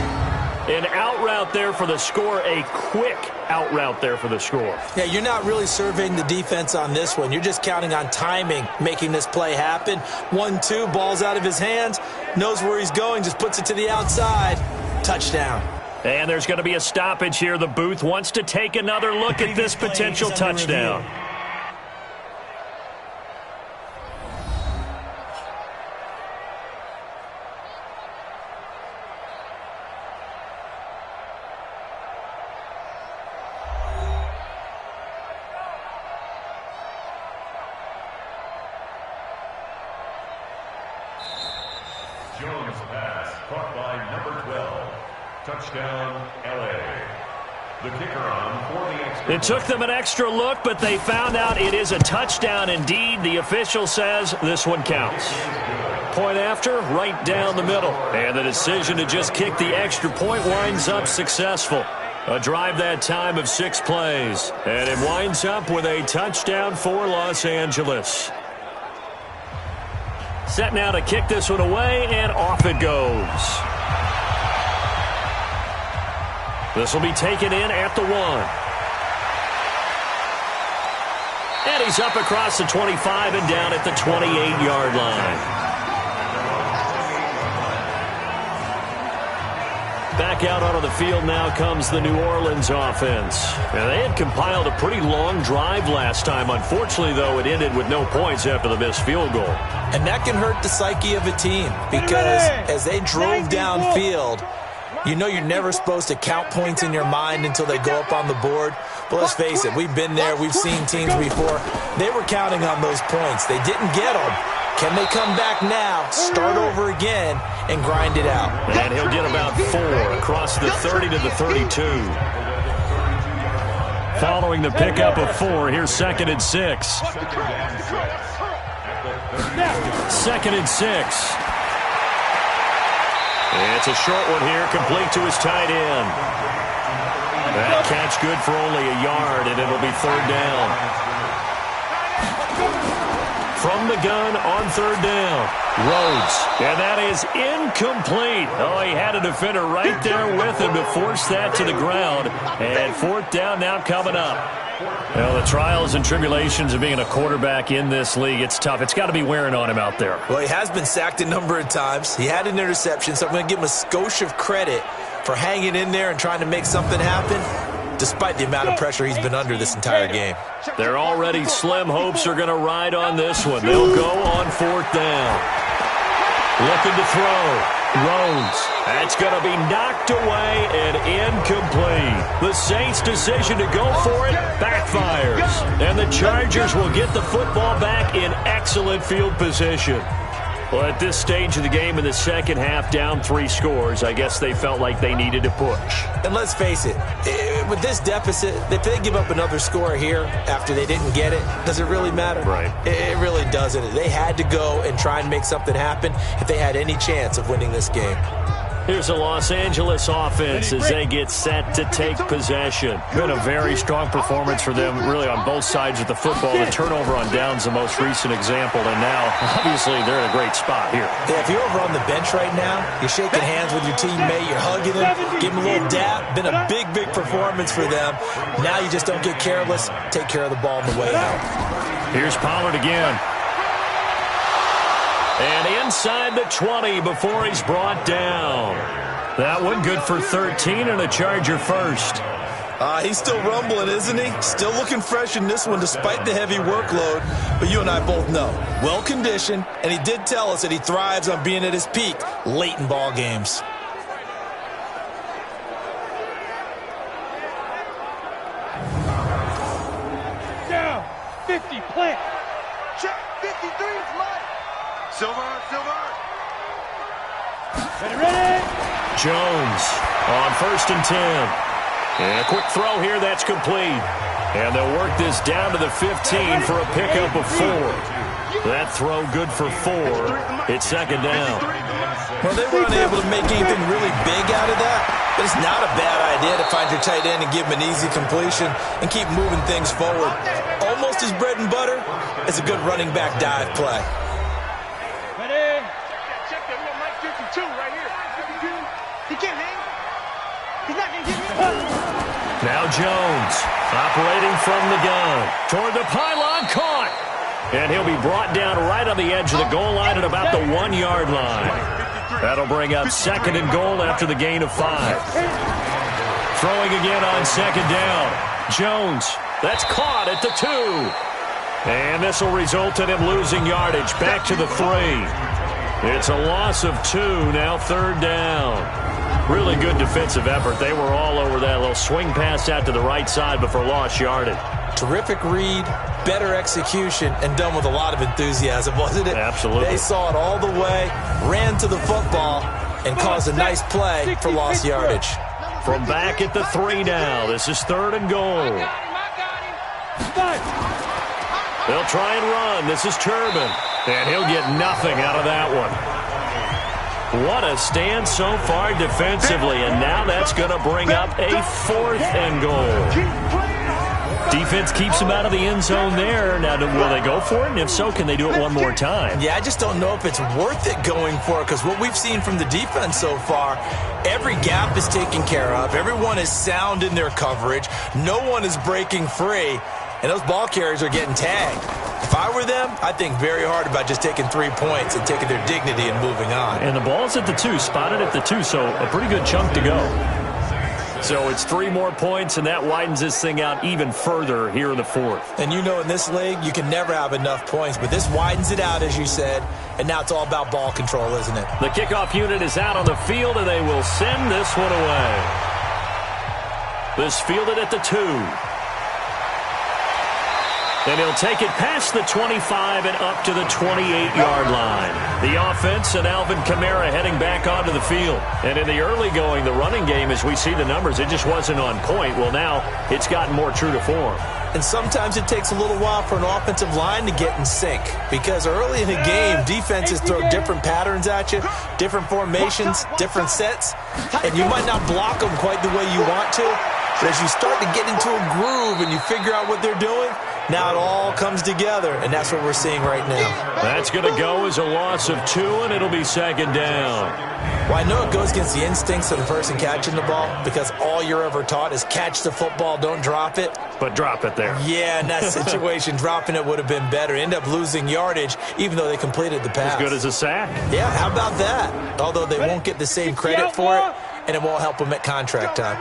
Speaker 2: An out route there for the score, a quick out route there for the score.
Speaker 4: Yeah, you're not really surveying the defense on this one. You're just counting on timing, making this play happen. 1-2, ball's out of his hands, knows where he's going, just puts it to the outside. Touchdown.
Speaker 2: And there's going to be a stoppage here. The booth wants to take another look at this potential touchdown.
Speaker 5: Jones pass caught by number 12. Touchdown, L.A. The kicker on for the extra.
Speaker 2: It took them an extra look, but they found out it is a touchdown indeed. The official says this one counts. Point after, right down the middle. And the decision to just kick the extra point winds up successful. A drive that time of 6 plays. And it winds up with a touchdown for Los Angeles. Set now to kick this one away, and off it goes. This will be taken in at the 1. And he's up across the 25 and down at the 28-yard line. Back out onto the field now comes the New Orleans offense. Now, they had compiled a pretty long drive last time. Unfortunately, though, it ended with no points after the missed field goal.
Speaker 4: And that can hurt the psyche of a team because as they drove downfield, you know you're never supposed to count points in your mind until they go up on the board. But let's face it, we've been there. We've seen teams before. They were counting on those points. They didn't get them. Can they come back now, start over again, and grind it out?
Speaker 2: And he'll get about 4 across the 30 to the 32. Following the pickup of 4, here's 2nd and 6. 2nd and 6. It's a short one here, complete to his tight end. That catch good for only a yard, and it'll be 3rd down. From the gun on 3rd down. Rhodes. And that is incomplete. Oh, he had a defender right there with him to force that to the ground. And 4th down now coming up. Well, the trials and tribulations of being a quarterback in this league, it's tough. It's got to be wearing on him out there.
Speaker 4: Well, he has been sacked a number of times. He had an interception, so I'm going to give him a skosh of credit for hanging in there and trying to make something happen, despite the amount of pressure he's been under this entire game.
Speaker 2: Their already slim hopes are going to ride on this one. They'll go on 4th down. Looking to throw. Rhodes. That's going to be knocked away and incomplete. The Saints' decision to go for it backfires. And the Chargers will get the football back in excellent field position. Well, at this stage of the game in the second half, down 3 scores, I guess they felt like they needed to push.
Speaker 4: And let's face it, with this deficit, if they give up another score here after they didn't get it, does it really matter?
Speaker 2: Right.
Speaker 4: It really doesn't. They had to go and try and make something happen if they had any chance of winning this game.
Speaker 2: Here's the Los Angeles offense as they get set to take possession. Been a very strong performance for them, really, on both sides of the football. The turnover on downs the most recent example, and now, obviously, they're in a great spot here.
Speaker 4: Yeah, if you're over on the bench right now, you're shaking hands with your teammate, you're hugging him, giving him a little dap. Been a big, big performance for them. Now you just don't get careless. Take care of the ball on the way out.
Speaker 2: Here's Pollard again. And inside the 20 before he's brought down. That one good for 13 and a Charger first.
Speaker 4: He's still rumbling, isn't he? Still looking fresh in this one despite the heavy workload. But you and I both know, well-conditioned, and he did tell us that he thrives on being at his peak late in ball games.
Speaker 3: Down, 50, plant. Check, 53 is mine. Silver. Ready.
Speaker 2: Jones on 1st and 10. And a quick throw here, that's complete. And they'll work this down to the 15 for a pickup of 4. That throw good for 4. It's 2nd down.
Speaker 4: Well, they weren't able to make anything really big out of that, but it's not a bad idea to find your tight end and give him an easy completion and keep moving things forward. Almost as bread and butter as a good running back dive play.
Speaker 3: Ready. Check that little Mike 52 right here. He can't hang. He's not going to get me.
Speaker 2: Now Jones operating from the gun. Toward the pylon, caught. And he'll be brought down right on the edge of the goal line at about the 1-yard line. That'll bring up 2nd and goal after the gain of 5. Throwing again on 2nd down. Jones, that's caught at the 2. And this will result in him losing yardage back to the 3. It's a loss of 2, now 3rd down. Really good defensive effort. They were all over that little swing pass out to the right side before lost yardage.
Speaker 4: Terrific read, better execution, and done with a lot of enthusiasm, wasn't it?
Speaker 2: Absolutely.
Speaker 4: They saw it all the way, ran to the football, and caused a nice play for lost yardage.
Speaker 2: From back at the 3 now, this is 3rd and goal. They'll try and run. This is Turbin, and he'll get nothing out of that one. What a stand so far defensively, and now that's going to bring up a 4th and goal. Defense keeps them out of the end zone there. Now, will they go for it? And if so, can they do it one more time?
Speaker 4: Yeah, I just don't know if it's worth it going for it, because what we've seen from the defense so far, every gap is taken care of. Everyone is sound in their coverage. No one is breaking free, and those ball carriers are getting tagged. If I were them, I'd think very hard about just taking 3 points and taking their dignity and moving on.
Speaker 2: And the ball's at the 2, spotted at the 2, so a pretty good chunk to go. So it's 3 more points, and that widens this thing out even further here in the 4th.
Speaker 4: And you know, in this league, you can never have enough points, but this widens it out, as you said, and now it's all about ball control, isn't it?
Speaker 2: The kickoff unit is out on the field, and they will send this one away. This fielded at the 2. And he'll take it past the 25 and up to the 28-yard line. The offense and Alvin Kamara heading back onto the field. And in the early going, the running game, as we see the numbers, it just wasn't on point. Well, now it's gotten more true to form.
Speaker 4: And sometimes it takes a little while for an offensive line to get in sync, because early in the game, defenses throw different patterns at you, different formations, different sets, and you might not block them quite the way you want to. But as you start to get into a groove and you figure out what they're doing, now it all comes together, and that's what we're seeing right now.
Speaker 2: That's going to go as a loss of 2, and it'll be 2nd down.
Speaker 4: Well, I know it goes against the instincts of the person catching the ball, because all you're ever taught is catch the football, don't drop it.
Speaker 2: But drop it there.
Speaker 4: Yeah, in that situation, dropping it would have been better. End up losing yardage, even though they completed the pass.
Speaker 2: As good as a sack.
Speaker 4: Yeah, how about that? Although they won't get the same credit for it, and it won't help them at contract time.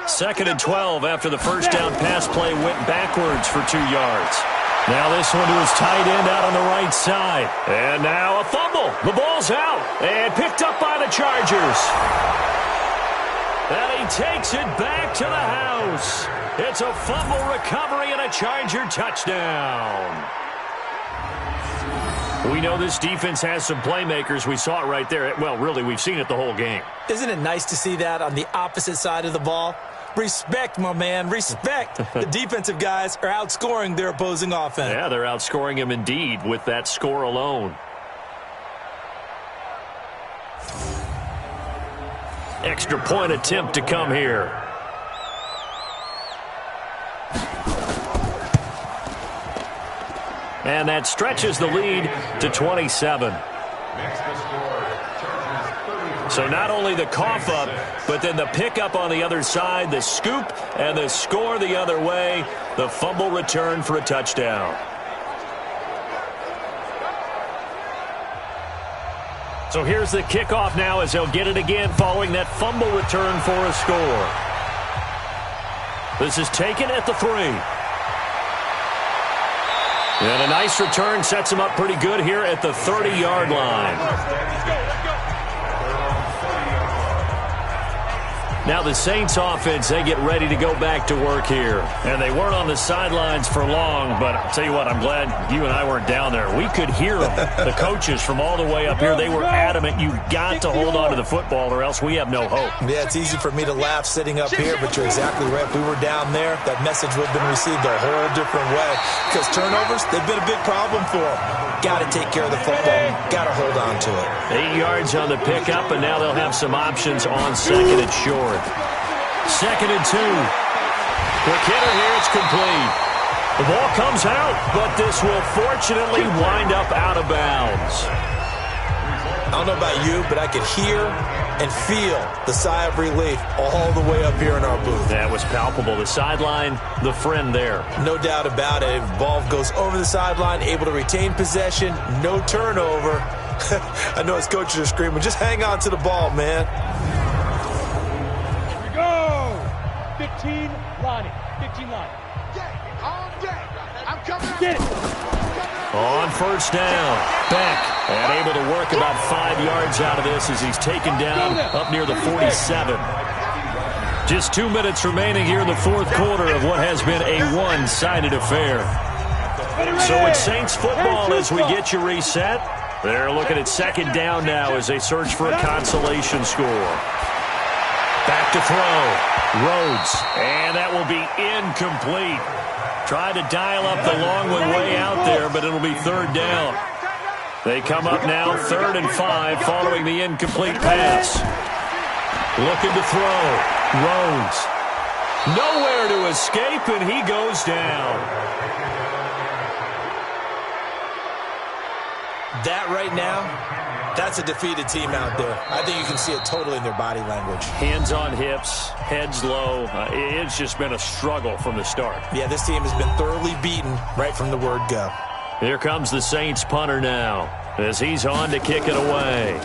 Speaker 2: 2nd and 12 after the first down pass play went backwards for 2 yards. Now this one to his tight end out on the right side. And now a fumble. The ball's out and picked up by the Chargers. And he takes it back to the house. It's a fumble recovery and a Charger touchdown. We know this defense has some playmakers. We saw it right there. Well, really, we've seen it the whole game.
Speaker 4: Isn't it nice to see that on the opposite side of the ball? Respect, my man, respect. The defensive guys are outscoring their opposing offense.
Speaker 2: Yeah, they're outscoring them indeed with that score alone. Extra point attempt to come here. And that stretches the lead to 27. So not only the cough up, but then the pickup on the other side, the scoop, and the score the other way. The fumble return for a touchdown. So here's the kickoff now as they'll get it again following that fumble return for a score. This is taken at the 3. And a nice return sets him up pretty good here at the 30-yard line. Now the Saints offense, they get ready to go back to work here. And they weren't on the sidelines for long, but I'll tell you what, I'm glad you and I weren't down there. We could hear them, the coaches from all the way up here. They were adamant, you've got to hold on to the football or else we have no hope.
Speaker 4: Yeah, it's easy for me to laugh sitting up here, but you're exactly right. If we were down there, that message would have been received a whole different way. Because turnovers, they've been a big problem for them. Got to take care of the football. Got to hold on to it.
Speaker 2: 8 yards on the pickup, and now they'll have some options on 2nd and short. 2nd and 2. Quick hitter here, it's complete. The ball comes out, but this will fortunately wind up out of bounds.
Speaker 4: I don't know about you, but I could hear and feel the sigh of relief all the way up here in our booth.
Speaker 2: That was palpable. The sideline, the friend there.
Speaker 4: No doubt about it. The ball goes over the sideline, able to retain possession, no turnover. I know his coaches are screaming, just hang on to the ball, man.
Speaker 3: 15, Lonnie. 15, Lonnie. I'm coming. Get it.
Speaker 2: On first down, Beck, and able to work about 5 yards out of this as he's taken down up near the 47. Just 2 minutes remaining here in the 4th quarter of what has been a one-sided affair. So it's Saints football as we get you reset. They're looking at 2nd down now as they search for a consolation score. Back to throw. Rhodes, and that will be incomplete. Tried to dial up the long one way out there, but it'll be 3rd down. They come up now 3rd and 5 following the incomplete pass. Looking to throw. Rhodes. Nowhere to escape, and he goes down.
Speaker 4: That right now, that's a defeated team out there. I think you can see it totally in their body language.
Speaker 2: Hands on hips, heads low. It's just been a struggle from the start.
Speaker 4: Yeah, this team has been thoroughly beaten right from the word go.
Speaker 2: Here comes the Saints punter now as he's on to kick it away.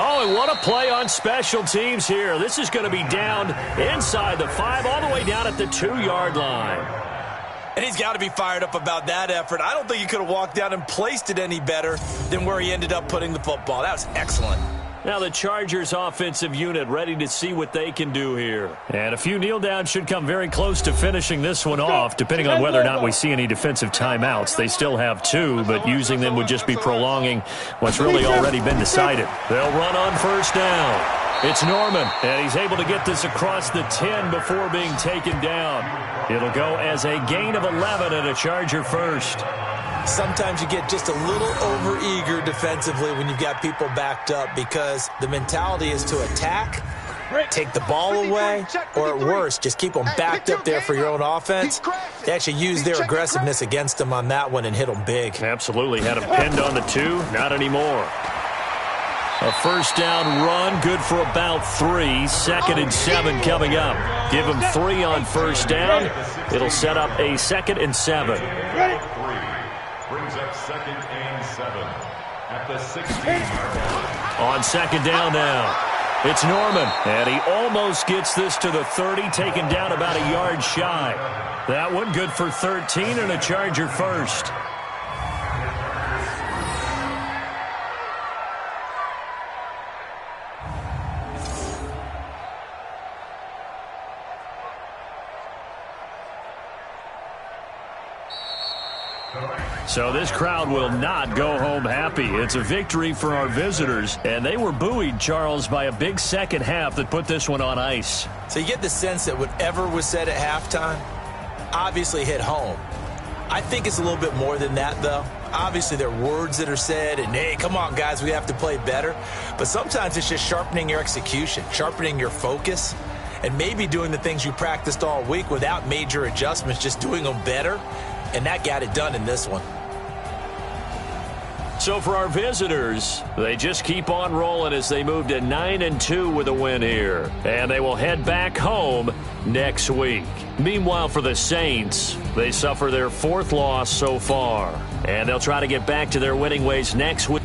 Speaker 2: Oh, and what a play on special teams here. This is going to be down inside the 5, all the way down at the 2-yard line.
Speaker 4: And he's got to be fired up about that effort. I don't think he could have walked down and placed it any better than where he ended up putting the football. That was excellent.
Speaker 2: Now the Chargers offensive unit ready to see what they can do here. And a few kneel downs should come very close to finishing this one off, depending on whether or not we see any defensive timeouts. They still have 2, but using them would just be prolonging what's really already been decided. They'll run on first down. It's Norman, and he's able to get this across the 10 before being taken down. It'll go as a gain of 11 and a Charger first.
Speaker 4: Sometimes you get just a little over-eager defensively when you've got people backed up because the mentality is to attack, take the ball away, or at worst, just keep them backed up there for your own offense. They actually used their aggressiveness against them on that one and hit them big.
Speaker 2: Absolutely. Had them pinned on the 2. Not anymore. A first down run, good for about 3. 2nd and 7 coming up. Give them 3 on first down. It'll set up a 2nd and 7.
Speaker 5: Brings up 2nd and 7 at the 16-yard line.
Speaker 2: On 2nd down now, it's Norman, and he almost gets this to the 30, taken down about a yard shy. That one good for 13 and a Charger first. So this crowd will not go home happy. It's a victory for our visitors, and they were buoyed, Charles, by a big second half that put this one on ice.
Speaker 4: So you get the sense that whatever was said at halftime obviously hit home. I think it's a little bit more than that, though. Obviously, there are words that are said, and, hey, come on, guys, we have to play better. But sometimes it's just sharpening your execution, sharpening your focus, and maybe doing the things you practiced all week without major adjustments, just doing them better. And that got it done in this one.
Speaker 2: So for our visitors, they just keep on rolling as they move to 9-2 with a win here. And they will head back home next week. Meanwhile, for the Saints, they suffer their 4th loss so far. And they'll try to get back to their winning ways next week.